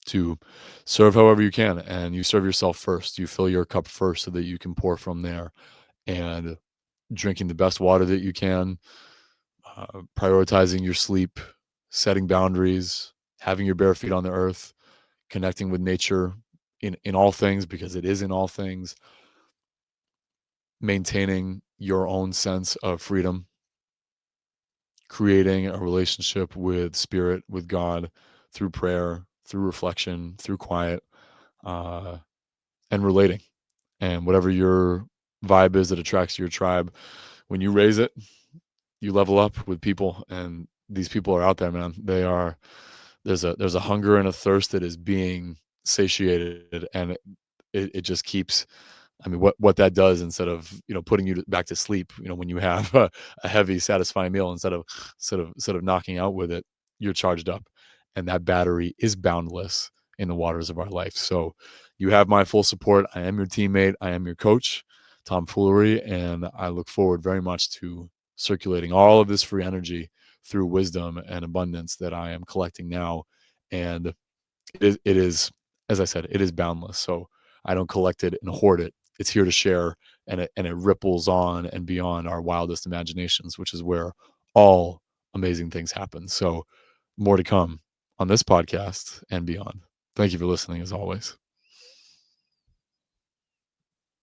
to serve however you can, and you serve yourself first. You fill your cup first so that you can pour from there, and drinking the best water that you can, prioritizing your sleep, setting boundaries, having your bare feet on the earth, connecting with nature in all things because it is in all things, maintaining your own sense of freedom, creating a relationship with spirit, with God through prayer, through reflection, through quiet, uh, and relating. And whatever your vibe is that attracts your tribe, when you raise it, you level up with people, and these people are out there, man. They are there's a hunger and a thirst that is being satiated, and it just keeps. I mean, what that does, instead of putting you back to sleep, when you have a heavy, satisfying meal, instead of knocking out with it, you're charged up, and that battery is boundless in the waters of our life. So, you have my full support. I am your teammate. I am your coach, Tom Foolery, and I look forward very much to circulating all of this free energy through wisdom and abundance that I am collecting now. And it is, as I said, it is boundless. So I don't collect it and hoard it. It's here to share, and it ripples on and beyond our wildest imaginations, which is where all amazing things happen. So more to come on this podcast and beyond. Thank you for listening as always.